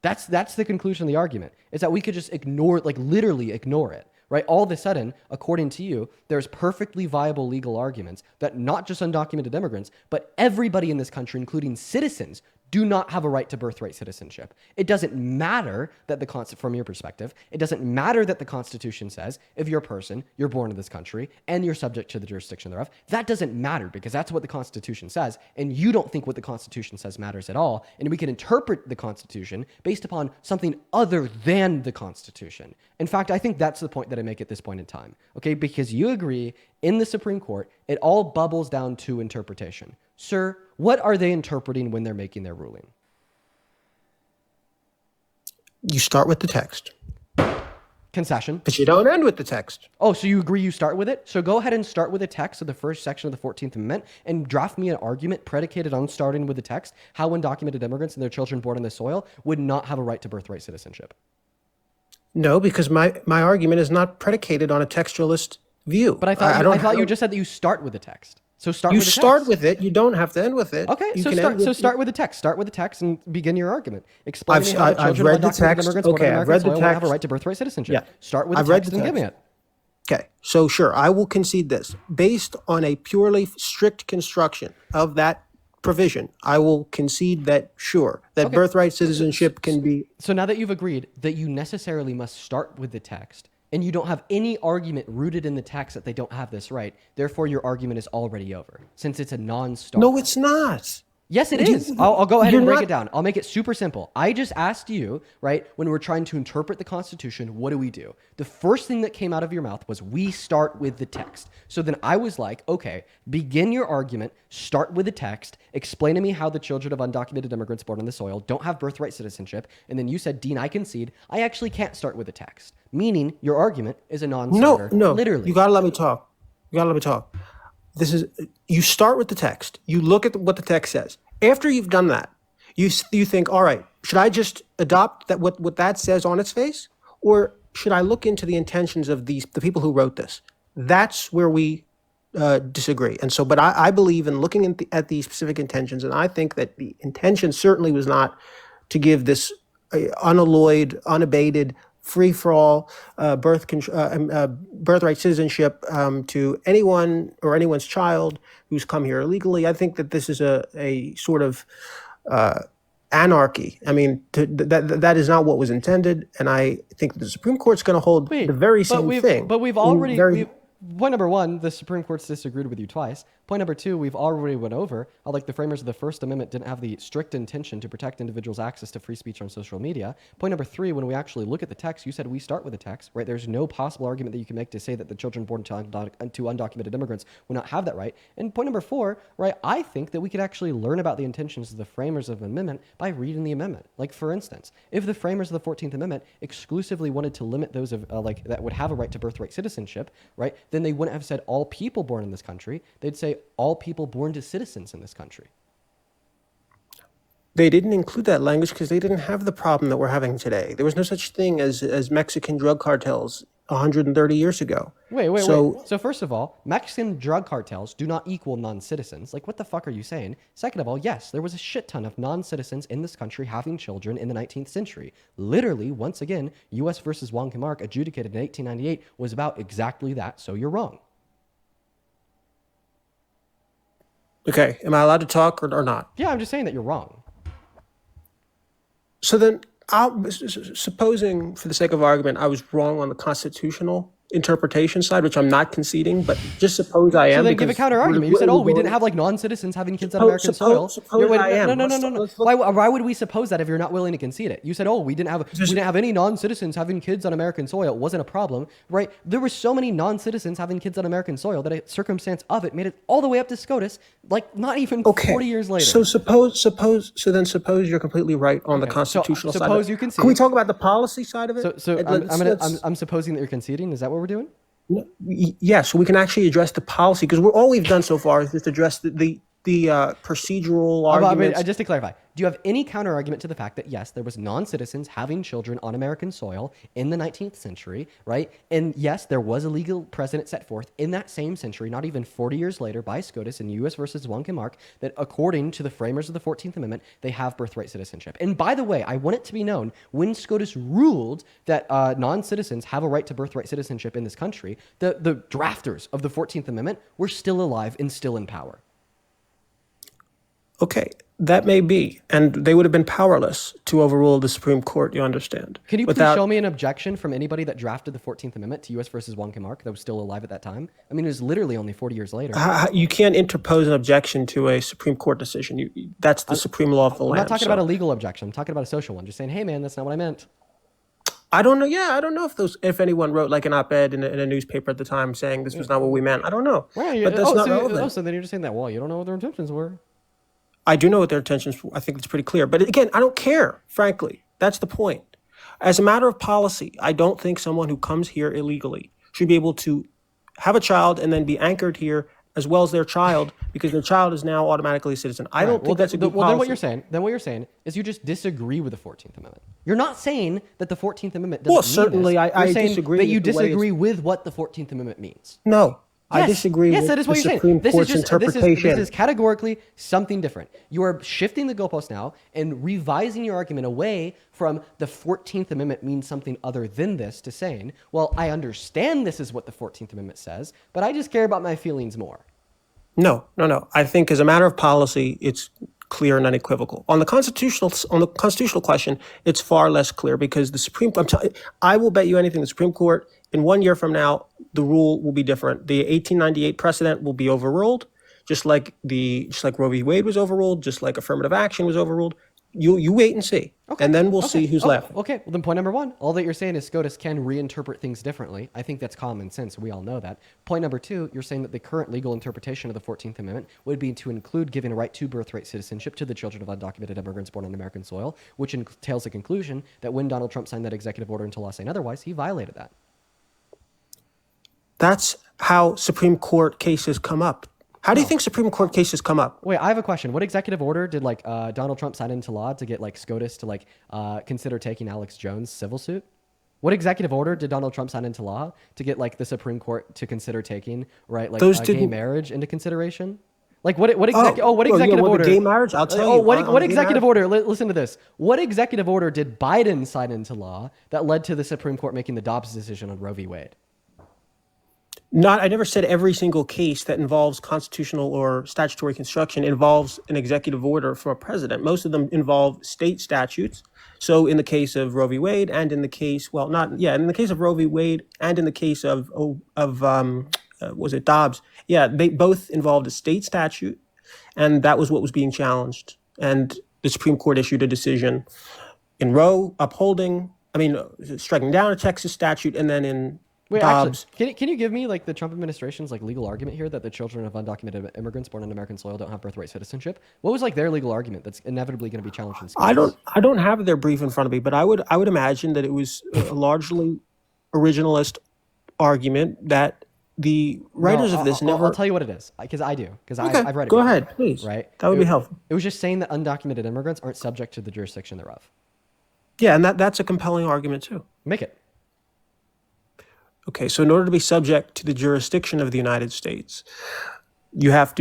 That's the conclusion of the argument, is that we could just ignore, literally ignore it. Right? All of a sudden, according to you, there's perfectly viable legal arguments that not just undocumented immigrants, but everybody in this country, including citizens, do not have a right to birthright citizenship. It doesn't matter that from your perspective, it doesn't matter that the Constitution says if you're a person, you're born in this country, and you're subject to the jurisdiction thereof. That doesn't matter because that's what the Constitution says, and you don't think what the Constitution says matters at all, and we can interpret the Constitution based upon something other than the Constitution. In fact, I think that's the point that I make at this point in time, okay? Because you agree, in the Supreme Court, it all bubbles down to interpretation. Sir, what are they interpreting when they're making their ruling? You start with the text. Concession. But you don't end with the text. Oh, so you agree you start with it? So go ahead and start with the text of the first section of the 14th Amendment and draft me an argument predicated on starting with the text, how undocumented immigrants and their children born on the soil would not have a right to birthright citizenship. No, because my argument is not predicated on a textualist view. But I thought you just said that you start with the text. So you start with it. You don't have to end with it. Okay, start with the text. Start with the text and begin your argument. Explain how I've read the text. Okay, I've read the text. Have a right to birthright citizenship. Yeah. Start with the text and give me it. Okay, so sure, I will concede this. Based on a purely strict construction of that provision, I will concede that, birthright citizenship can be... So now that you've agreed that you necessarily must start with the text, and you don't have any argument rooted in the text that they don't have this right, therefore your argument is already over, since it's a non-starter. No, it's not. Yes, it is. I'll go ahead and break it down. I'll make it super simple. I just asked you, right, when we're trying to interpret the Constitution, what do? The first thing that came out of your mouth was, we start with the text. So then I was like, okay, begin your argument, start with the text, explain to me how the children of undocumented immigrants born on the soil don't have birthright citizenship, and then you said, Dean, I concede, I actually can't start with the text. Meaning, your argument is a non-starter. No, literally. You gotta let me talk. You start with the text. You look at what the text says. After you've done that, You think, all right, should I just adopt that what that says on its face, or should I look into the intentions of the people who wrote this? That's where we disagree. And so, but I believe in looking at the specific intentions, and I think that the intention certainly was not to give this unalloyed, unabated, free for all birthright citizenship to anyone or anyone's child who's come here illegally. I think that this is a sort of anarchy. I mean, that is not what was intended, and I think the Supreme Court's going to hold the very same thing. But we've already. Point number one, the Supreme Court's disagreed with you twice. Point number two, we've already went over how, like, the framers of the First Amendment didn't have the strict intention to protect individuals' access to free speech on social media. Point number three, when we actually look at the text, you said we start with the text, right? There's no possible argument that you can make to say that the children born to undocumented immigrants would not have that right. And point number four, right, I think that we could actually learn about the intentions of the framers of the amendment by reading the amendment. Like, for instance, if the framers of the 14th Amendment exclusively wanted to limit those of that would have a right to birthright citizenship, right, then they wouldn't have said all people born in this country. They'd say all people born to citizens in this country. They didn't include that language because they didn't have the problem that we're having today. There was no such thing as Mexican drug cartels 130 years ago. Wait. So first of all, Mexican drug cartels do not equal non-citizens. Like, what the fuck are you saying? Second of all, yes, there was a shit ton of non-citizens in this country having children in the 19th century. Literally, once again, U.S. versus Wong Mark, adjudicated in 1898, was about exactly that, so you're wrong. Okay, am I allowed to talk or not? Yeah, I'm just saying that you're wrong. So then, supposing, for the sake of argument, I was wrong on the constitutional interpretation side, which I'm not conceding, but just suppose I am. So then give a counter argument. You said, we didn't have, like, non-citizens having kids on American soil. I am. No. Why would we suppose that if you're not willing to concede it? You said, we didn't have any non-citizens having kids on American soil. It wasn't a problem, right? There were so many non-citizens having kids on American soil that a circumstance of it made it all the way up to SCOTUS, like, not even 40 years later. So suppose you're completely right on the constitutional side. Suppose you concede. Can we talk about the policy side of it? I'm supposing that you're conceding. Is that what we're doing? Yeah, so we can actually address the policy, because all we've done so far is just address the procedural arguments. Just to clarify, do you have any counter argument to the fact that, yes, there was non-citizens having children on American soil in the 19th century, right? And yes, there was a legal precedent set forth in that same century, not even 40 years later, by SCOTUS in U.S. versus Wong Mark, that according to the framers of the 14th Amendment, they have birthright citizenship. And by the way, I want it to be known, when SCOTUS ruled that non-citizens have a right to birthright citizenship in this country, the drafters of the 14th Amendment were still alive and still in power. Okay, that may be, and they would have been powerless to overrule the Supreme Court, you understand. Can you please show me an objection from anybody that drafted the 14th Amendment to U.S. versus Wong Mark that was still alive at that time? I mean, it was literally only 40 years later. You can't interpose an objection to a Supreme Court decision. That's the supreme law of the land. I'm not talking about a legal objection. I'm talking about a social one. Just saying, hey, man, that's not what I meant. I don't know. Yeah, I don't know if anyone wrote like an op-ed in a newspaper at the time saying this was not what we meant. I don't know. Right. But that's not relevant. So then you're just saying that, well, you don't know what their intentions were. I do know what their intentions were. I think it's pretty clear. But again, I don't care, frankly. That's the point. As a matter of policy, I don't think someone who comes here illegally should be able to have a child and then be anchored here as well as their child, because their child is now automatically a citizen. I don't think that's a good policy. Then what you're saying is you just disagree with the 14th Amendment. You're not saying that the 14th Amendment doesn't mean certainly this. I disagree. That you disagree with what the 14th Amendment means. No. Yes. I disagree with that is what the you're Supreme saying. Court's interpretation. This is categorically something different. You are shifting the goalpost now and revising your argument away from the 14th Amendment means something other than this to saying, well, I understand this is what the 14th Amendment says, but I just care about my feelings more. No. I think as a matter of policy, it's clear and unequivocal. On the constitutional question, it's far less clear, because the Supreme Court, I will bet you anything, the Supreme Court, in 1 year from now, the rule will be different. The 1898 precedent will be overruled, just like Roe v. Wade was overruled, just like affirmative action was overruled. You wait and see, and then we'll see who's left. Okay, well then point number one, all that you're saying is SCOTUS can reinterpret things differently. I think that's common sense. We all know that. Point number two, you're saying that the current legal interpretation of the 14th Amendment would be to include giving a right to birthright citizenship to the children of undocumented immigrants born on American soil, which entails the conclusion that when Donald Trump signed that executive order into law saying otherwise, he violated that. That's how Supreme Court cases come up. How do you No. think Supreme Court cases come up? Wait, I have a question. What executive order did like Donald Trump sign into law to get like SCOTUS to like consider taking Alex Jones' civil suit? What executive order did Donald Trump sign into law to get like the Supreme Court to consider taking right like Those gay didn't. marriage into consideration? Like what what Oh, what well, yeah. executive Well, the order? gay marriage. I'll tell Oh, you. On what the gay executive marriage. order? Listen to this. What executive order did Biden sign into law that led to the Supreme Court making the Dobbs decision on Roe v. Wade? I never said every single case that involves constitutional or statutory construction involves an executive order from a president. Most of them involve state statutes. So in the case of Roe v. Wade, and in the case, well, not yeah, in the case of Roe v. Wade, and in the case of was it Dobbs? Yeah, they both involved a state statute, and that was what was being challenged. And the Supreme Court issued a decision in Roe striking down a Texas statute, and then in Wait, Dobbs. actually, can you give me like the Trump administration's like legal argument here that the children of undocumented immigrants born on American soil don't have birthright citizenship? What was like their legal argument that's inevitably going to be challenged in SCOTUS? I don't have their brief in front of me, but I would imagine that it was a largely originalist argument that the writers of this never. I'll tell you what it is because I do because Okay, I've read it. go before, ahead, please. Right, That would be helpful. It was just saying that undocumented immigrants aren't subject to the jurisdiction thereof. Yeah, and that's a compelling argument too. Make it. Okay, so in order to be subject to the jurisdiction of the United States, you have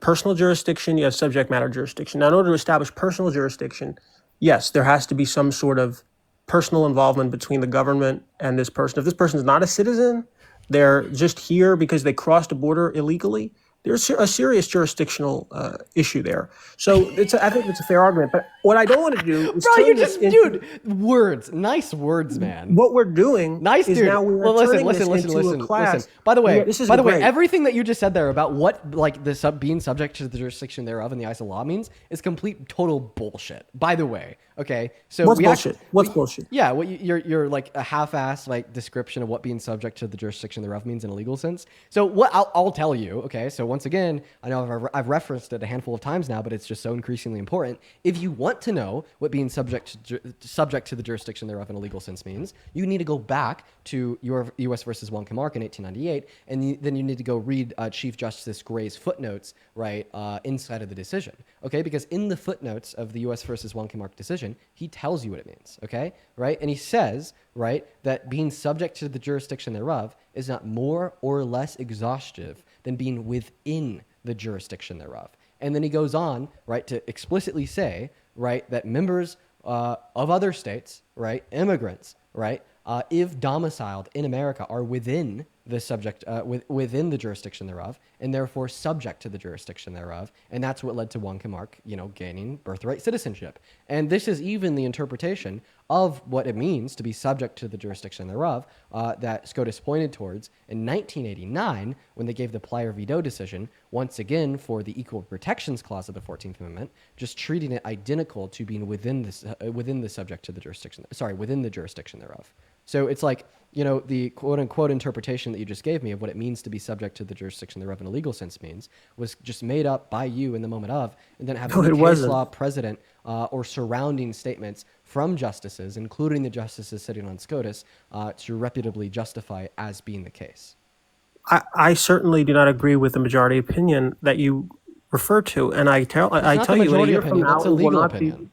personal jurisdiction, you have subject matter jurisdiction. Now, in order to establish personal jurisdiction, yes, there has to be some sort of personal involvement between the government and this person. If this person is not a citizen, they're just here because they crossed a border illegally, there's a serious jurisdictional issue there. So I think it's a fair argument. But what I don't want to do is Bro, turn you just, this into, dude, words, nice words, man. what we're doing Nice, is dude. now we're Well, turning this into a class. listen. By the way, This is by the way, great. everything that you just said there about what like the being subject to the jurisdiction thereof in the eyes of law means is complete total bullshit. By the way, okay. So What's bullshit? What's bullshit? Yeah, what you're like a half-assed like description of what being subject to the jurisdiction thereof means in a legal sense. So what I'll tell you, okay. So once again, I know I've referenced it a handful of times now, but it's just so increasingly important. If you want to know what being subject to the jurisdiction thereof in a legal sense means, you need to go back to your U.S. versus Wonka Mark in 1898, and then you need to go read Chief Justice Gray's footnotes, right, inside of the decision, okay? Because in the footnotes of the U.S. versus Wonka Mark decision, he tells you what it means, okay, right? And he says, right, that being subject to the jurisdiction thereof is not more or less exhaustive than being within the jurisdiction thereof. And then he goes on, right, to explicitly say, right, that members of other states, right, immigrants, right, if domiciled in America are within the subject, within the jurisdiction thereof, and therefore subject to the jurisdiction thereof. And that's what led to Wonka Mark, gaining birthright citizenship. And this is even the interpretation of what it means to be subject to the jurisdiction thereof that SCOTUS pointed towards in 1989 when they gave the Plyer v. Doe decision, once again for the Equal Protections Clause of the 14th Amendment, just treating it identical to being within the subject to the jurisdiction, within the jurisdiction thereof. So it's like, the quote-unquote interpretation that you just gave me of what it means to be subject to the jurisdiction thereof in a legal sense means was just made up by you in the moment of, and then having the case law precedent or surrounding statements from justices, including the justices sitting on SCOTUS, to reputably justify as being the case. I certainly do not agree with the majority opinion that you refer to, and I tell you, in a year from now, that's a legal opinion.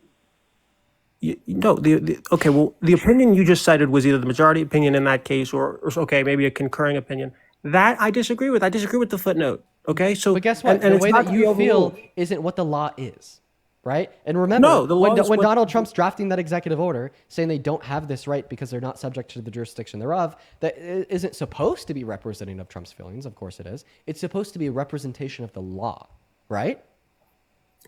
Okay. Well, the opinion you just cited was either the majority opinion in that case, or okay, maybe a concurring opinion. That I disagree with. I disagree with the footnote. Okay, so but guess what? And the way that you feel isn't what the law is, right? And remember, when Donald Trump's drafting that executive order saying they don't have this right because they're not subject to the jurisdiction thereof, that isn't supposed to be representing of Trump's feelings. Of course it is. It's supposed to be a representation of the law, right?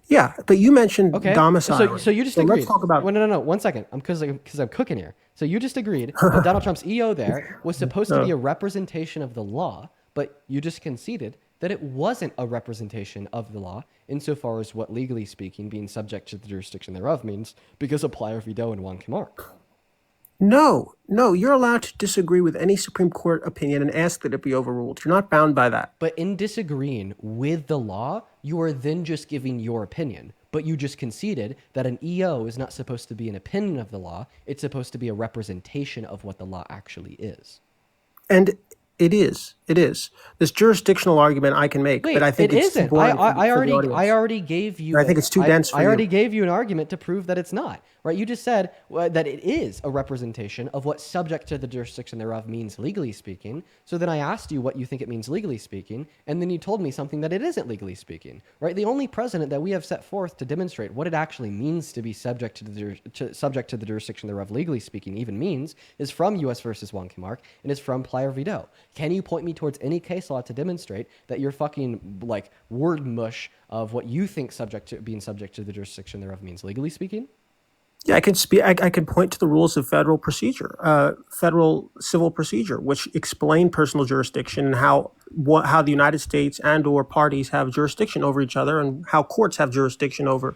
Yeah, but you mentioned domicile. So you just agreed. Let's talk about. No. 1 second. Because I'm cooking here. So you just agreed that Donald Trump's EO there was supposed to be a representation of the law, but you just conceded that it wasn't a representation of the law insofar as what legally speaking being subject to the jurisdiction thereof means because of Plyer v. Doe and Wonka Mark. No, you're allowed to disagree with any Supreme Court opinion and ask that it be overruled. You're not bound by that. But in disagreeing with the law, you are then just giving your opinion. But you just conceded that an EO is not supposed to be an opinion of the law. It's supposed to be a representation of what the law actually is. And It is. It is. This jurisdictional argument I can make, but Wait, I think it it's too isn't. boring I for the already audience. gave And you I think it's too dense for I already you. gave you an argument to prove that it's not. Right? You just said that it is a representation of what subject to the jurisdiction thereof means legally speaking. So then I asked you what you think it means legally speaking, and then you told me something that it isn't legally speaking. Right? The only precedent that we have set forth to demonstrate what it actually means to be subject to the jurisdiction thereof legally speaking even means is from U.S. versus Wonkimark and is from Plyer v. Doe. Can you point me towards any case law to demonstrate that your fucking like word mush of what you think being subject to the jurisdiction thereof means legally speaking? Yeah, I can speak. I can point to the rules of federal procedure, federal civil procedure, which explain personal jurisdiction and how the United States and/or parties have jurisdiction over each other, and how courts have jurisdiction over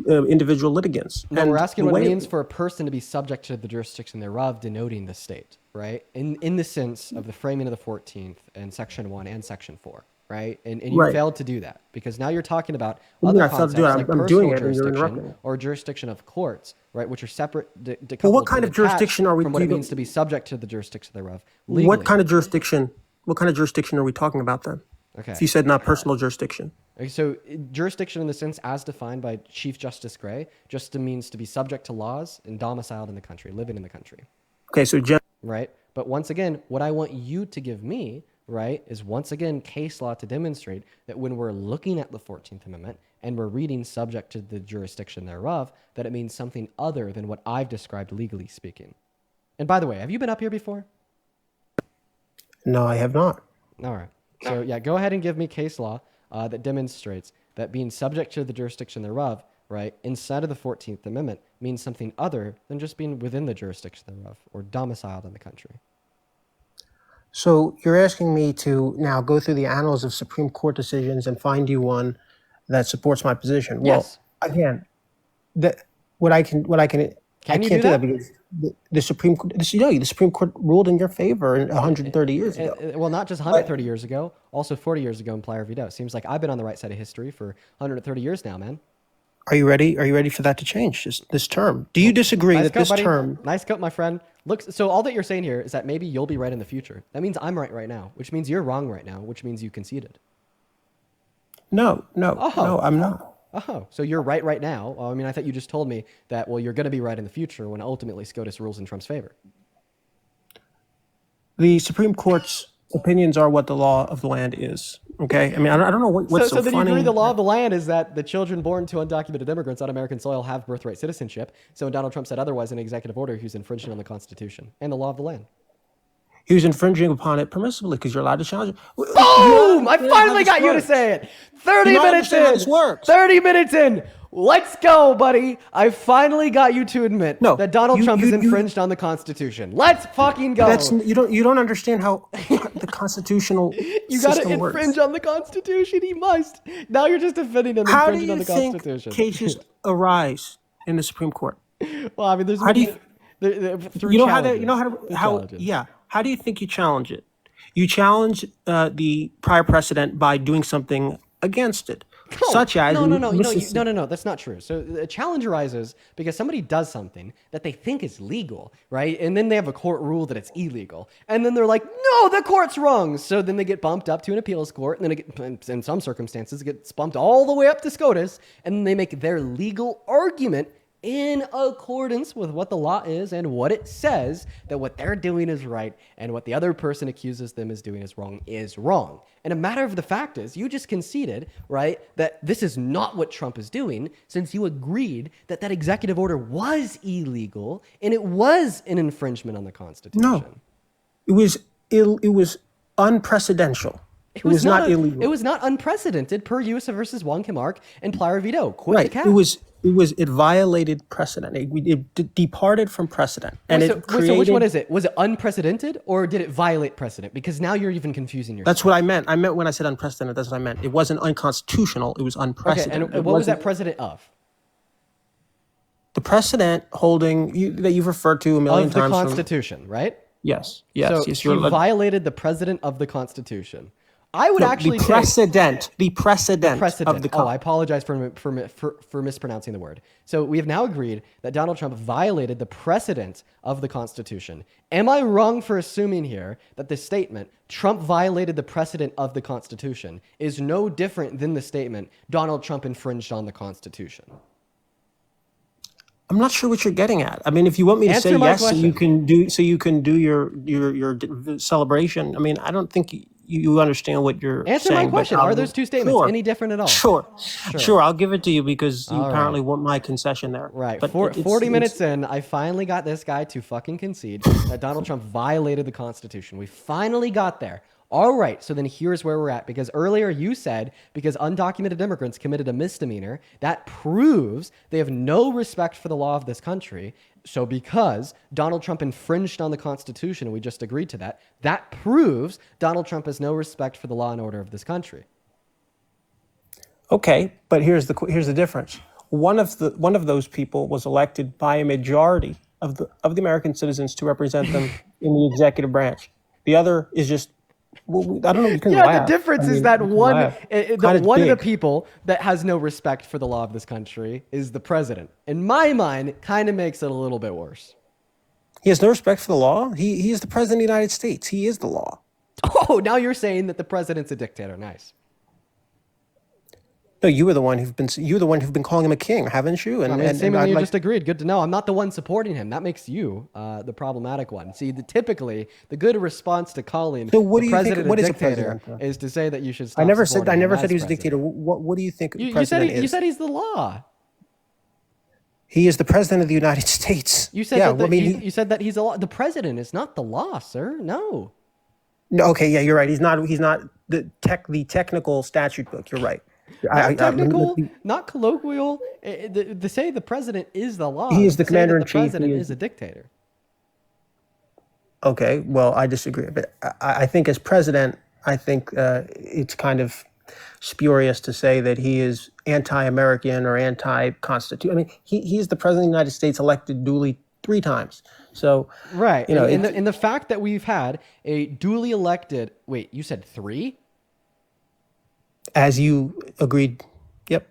individual litigants. No, And we're asking the what it way means for a person to be subject to the jurisdiction thereof, denoting the state, right? In the sense of the framing of the 14th and Section 1 and Section 4, right? And you right. failed to do that because now you're talking about What do you other mean I failed to do it? concepts like I'm doing personal it, and you're jurisdiction interrupting. or jurisdiction of courts, right? Which are separate, Well, decoupled, what kind and of jurisdiction detached are we? from what it means to be subject to the jurisdiction thereof legally. What kind of jurisdiction? What kind of jurisdiction are we talking about then? Okay. If you said not personal jurisdiction. Okay, so jurisdiction in the sense as defined by Chief Justice Gray just means to be subject to laws and domiciled in the country, living in the country. Okay, so Right? But once again, what I want you to give me, right, is once again case law to demonstrate that when we're looking at the 14th Amendment and we're reading subject to the jurisdiction thereof, that it means something other than what I've described legally speaking. And by the way, have you been up here before? no, I have not. All right. So yeah, go ahead and give me case law that demonstrates that being subject to the jurisdiction thereof, right, inside of the 14th Amendment means something other than just being within the jurisdiction thereof or domiciled in the country. So you're asking me to now go through the annals of Supreme Court decisions and find you one that supports my position. Yes. Well, again, I Can you can't do do that? that because the Supreme Court, the Supreme Court ruled in your favor 130 years ago. Well, not just 130 years ago, also 40 years ago in Plyer v. Doe. Seems like I've been on the right side of history for 130 years now, man. Are you ready? Are you ready for that to change this term? Do you disagree Nice that coat, this buddy. term? Nice coat, my friend. Look, so all that you're saying here is that maybe you'll be right in the future. That means I'm right now, which means you're wrong right now, which means you conceded. No, Oh. I'm not. Oh, so you're right now. Well, I mean, I thought you just told me that, well, you're going to be right in the future when ultimately SCOTUS rules in Trump's favor. The Supreme Court's opinions are what the law of the land is. Okay, I mean, I don't know what's So so then funny. you agree the law of the land is that the children born to undocumented immigrants on American soil have birthright citizenship. So when Donald Trump said otherwise in an executive order, he was infringing on the Constitution and the law of the land. He was infringing upon it permissibly because you're allowed to challenge it. Boom! I finally got you to say it. 30 You don't minutes understand how in. this works. 30 minutes in. Let's go, buddy. I finally got you to admit that Donald Trump has infringed on the Constitution. Let's fucking go. You don't understand how the constitutional You got to system works. infringe on the Constitution. He must. Now you're just defending him How do infringing on you the think Constitution. cases arise in the Supreme Court? Well, I mean, there's How do you? through You know challenges. how yeah. How do you think you challenge it? You challenge the prior precedent by doing something against it, such as no. That's not true. So a challenge arises because somebody does something that they think is legal, right? And then they have a court rule that it's illegal, and then they're like, "No, the court's wrong." So then they get bumped up to an appeals court, and then in some circumstances, it gets bumped all the way up to SCOTUS, and then they make their legal argument in accordance with what the law is and what it says, that what they're doing is right and what the other person accuses them as doing is wrong. And a matter of the fact is, you just conceded, right, that this is not what Trump is doing, since you agreed that that executive order was illegal and it was an infringement on the Constitution. No, it was unprecedented. It was not illegal. It was not unprecedented per U.S. versus Wonkimark and Plyer v. Doe. Quit the cap. It violated precedent. It departed from precedent, and so which one is it? Was it unprecedented or did it violate precedent? Because now you're even confusing yourself. That's what I meant. I meant when I said unprecedented. That's what I meant. It wasn't unconstitutional. It was unprecedented. Okay, and what was that precedent of? The precedent that you've referred to a million times. Of the Constitution, right? Yes. So yes. he violated the precedent of the Constitution. I would No, actually the precedent of the Oh, I apologize for mispronouncing the word. So we have now agreed that Donald Trump violated the precedent of the Constitution. Am I wrong for assuming here that the statement Trump violated the precedent of the Constitution is no different than the statement Donald Trump infringed on the Constitution? I'm not sure what you're getting at. I mean, if you want me to Answer say my yes, so you question. can do your celebration. I mean, I don't think you understand what you're Answer my saying. But question. Are those two statements sure, any different at all? sure. I'll give it to you because you All right. apparently want my concession there. Right. But 40 minutes in, I finally got this guy to fucking concede that Donald Trump violated the Constitution. We finally got there. All right, so then here's where we're at. Because earlier you said because undocumented immigrants committed a misdemeanor, that proves they have no respect for the law of this country. So because Donald Trump infringed on the Constitution, and we just agreed to that, that proves Donald Trump has no respect for the law and order of this country. Okay, but here's the difference. One of those people was elected by a majority of the American citizens to represent them in the executive branch. The other is just, well, I don't know. You can laugh. The difference I mean, is that you can one laugh. of the Big. people that has no respect for the law of this country is the president. In my mind, it kind of makes it a little bit worse. He has no respect for the law. He is the president of the United States. He is the law. Oh, now you're saying that the president's a dictator. Nice. No, you're the one who've been calling him a king, haven't you? I mean, seemingly I'd you like, just agreed. Good to know. I'm not the one supporting him. That makes you the problematic one. See, typically, the good response to calling So what the do you think? president What a is a dictator president? is to say that you should stop I never supporting him said as he was a president. dictator. What do you think You said president is? you said he's the law. He is the president of the United States. You said yeah, that I mean, you said that he's the law. The president is not the law, sir. No. no, okay, yeah, you're right. He's not the technical statute book. You're right. Not technical, not colloquial. To say the president is the law. He is the to say that commander-in-chief. The president is a dictator. Okay, well, I disagree. But I think as president, I think it's kind of spurious to say that he is anti-American or anti-constitution. I mean, he's the president of the United States elected duly 3 times. So, right. You know, and the fact that we've had a duly elected, wait, you said 3? as you agreed, yep.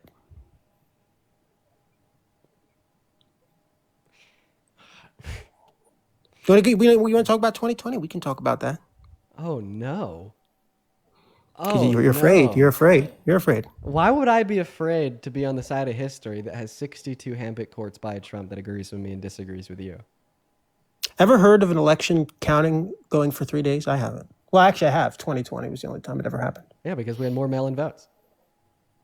You want to talk about 2020? We can talk about that. Oh, no. You're afraid. No. You're afraid. You're afraid. Why would I be afraid to be on the side of history that has 62 hand-picked courts by Trump that agrees with me and disagrees with you? Ever heard of an election counting going for 3 days? I haven't. Well, actually, I have. 2020 was the only time it ever happened. Yeah, because we had more mail-in votes.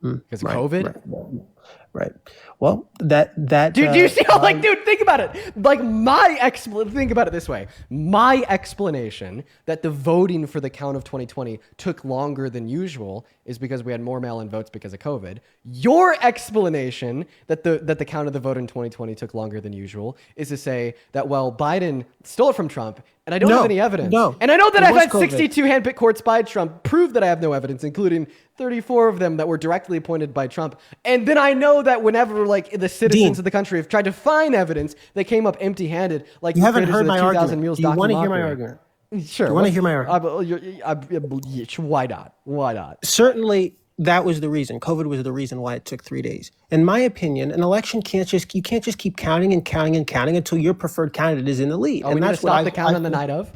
Because of Right, COVID? Right. Well, that Dude, do you see how, dude, think about it. Think about it this way. My explanation that the voting for the count of 2020 took longer than usual is because we had more mail-in votes because of COVID. Your explanation that the count of the vote in 2020 took longer than usual is to say that, well, Biden stole it from Trump, and I don't have any evidence. No. And I know that It I've was had COVID. 62 hand-picked courts by Trump prove that I have no evidence, including 34 of them that were directly appointed by Trump. And then I know that whenever the citizens of the country have tried to find evidence, they came up empty-handed. Like You haven't creators heard of the my 2000 argument. Mules Do you want to hear my documentary. argument? Sure. Do you want to hear my argument? Why not? Why not? Certainly, that was the reason. COVID was the reason why it took 3 days. In my opinion, an election you can't just keep counting and counting and counting until your preferred candidate is in the lead. Oh, we and need to that's what stop the count on the night of?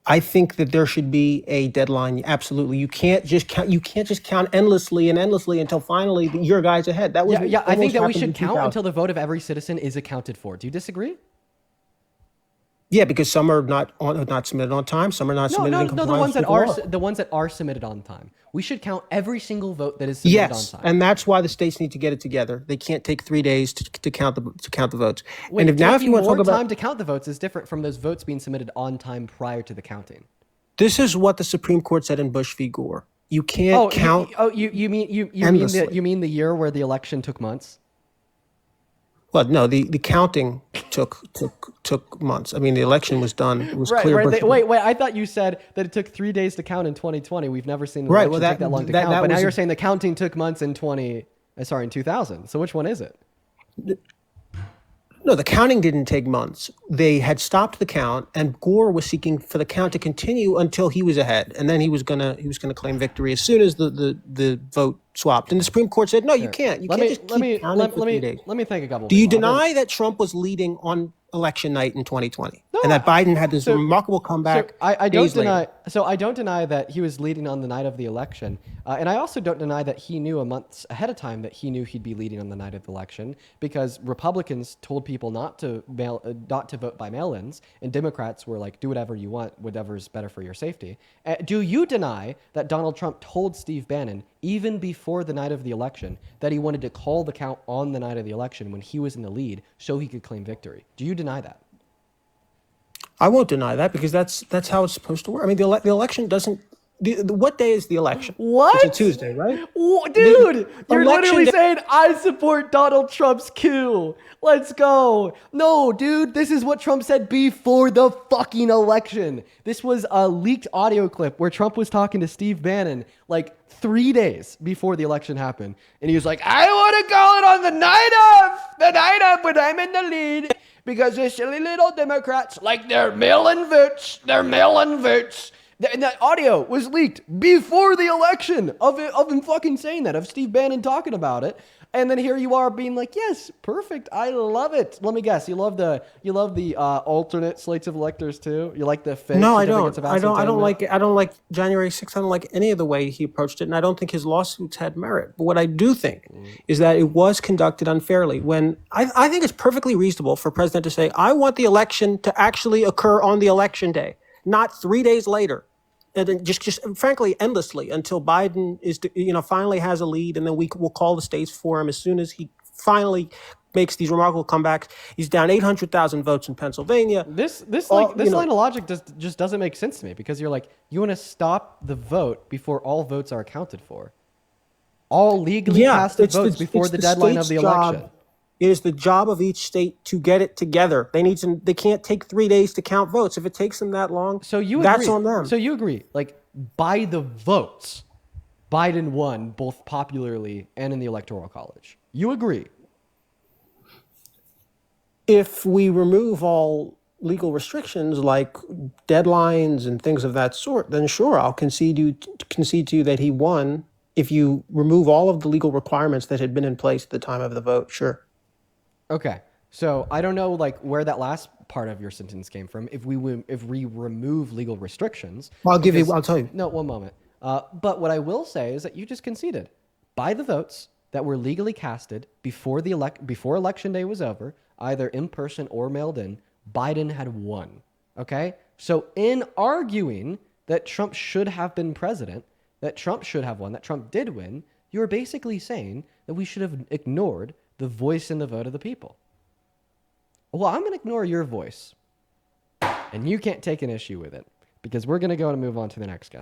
I think that there should be a deadline. Absolutely, you can't just count. You can't just count endlessly until finally your guy's ahead. That was Yeah. I think that we almost should happened in count 2000. until the vote of every citizen is accounted for. Do you disagree? Yeah, because some are not submitted on time. Some are not submitted in No. compliance The ones that with the law. the ones that are submitted on time. We should count every single vote that is submitted Yes, on time. and that's why the states need to get it together. They can't take 3 days to count the votes. Wait, and if you want to more talk about time to count the votes is different from those votes being submitted on time prior to the counting. this, is what the Supreme Court said in Bush v. Gore. You can't count. You mean endlessly. you mean the year where the election took months? Well, no, the counting took months. I mean, the election was done. It was clear. Right. Wait. I thought you said that it took 3 days to count in 2020. We've never seen an election take that long to count. But now you're saying the counting took months in 2000. So which one is it? No, the counting didn't take months. They had stopped the count, and Gore was seeking for the count to continue until he was ahead, and then he was gonna claim victory as soon as the vote swapped. And the Supreme Court said, "No, you Sure. can't. You Let can't me just let keep me counting let, for let 3 me days." let me think a couple. Do you things. deny that Trump was leading on election night in 2020, No, and that Biden had this remarkable So comeback? I don't days later? deny. So I don't deny that he was leading on the night of the election, and I also don't deny that he knew a month ahead of time that he knew he'd be leading on the night of the election because Republicans told people not to vote by mail-ins, and Democrats were like, do whatever you want, whatever's better for your safety. Do you deny that Donald Trump told Steve Bannon even before the night of the election that he wanted to call the count on the night of the election when he was in the lead so he could claim victory? Do you deny that? I won't deny that because that's how it's supposed to work. I mean, the election doesn't. What day is the election? What? It's a Tuesday, right? Dude, you're election literally day- saying I support Donald Trump's coup. Let's go. No, dude, this is what Trump said before the fucking election. This was a leaked audio clip where Trump was talking to Steve Bannon like 3 days before the election happened. And he was like, I want to call it on the night of when I'm in the lead because the silly little Democrats like they're mail-in votes. And that audio was leaked before the election of him fucking saying that, of Steve Bannon talking about it. And then here you are being like, yes, perfect. I love it. Let me guess. You love the alternate slates of electors too? You like the fake No, I certificates don't. of I don't ascertainment? like it. I don't like January 6th. I don't like any of the way he approached it, and I don't think his lawsuits had merit. But what I do think is that it was conducted unfairly. When I think it's perfectly reasonable for a president to say, I want the election to actually occur on the election day, not 3 days later. And then just frankly, endlessly until Biden finally has a lead, and then we'll call the states for him as soon as he finally makes these remarkable comebacks. He's down 800,000 votes in Pennsylvania. This line of logic just doesn't make sense to me because you're like, you want to stop the vote before all votes are accounted for. All legally casted votes before the deadline of the election. It is the job of each state to get it together. They can't take 3 days to count votes. If it takes them that long, that's on them. So you agree, like by the votes, Biden won both popularly and in the Electoral College. You agree? If we remove all legal restrictions like deadlines and things of that sort, then sure, I'll concede to you that he won. If you remove all of the legal requirements that had been in place at the time of the vote, sure. Okay, so I don't know like where that last part of your sentence came from. If we remove legal restrictions, I'll tell you. No, one moment. But what I will say is that you just conceded by the votes that were legally casted before before election day was over, either in person or mailed in. Biden had won. Okay, so in arguing that Trump should have been president, that Trump should have won, that Trump did win, you're basically saying that we should have ignored the voice and the vote of the people. Well, I'm going to ignore your voice, and you can't take an issue with it because we're going to go and move on to the next guy.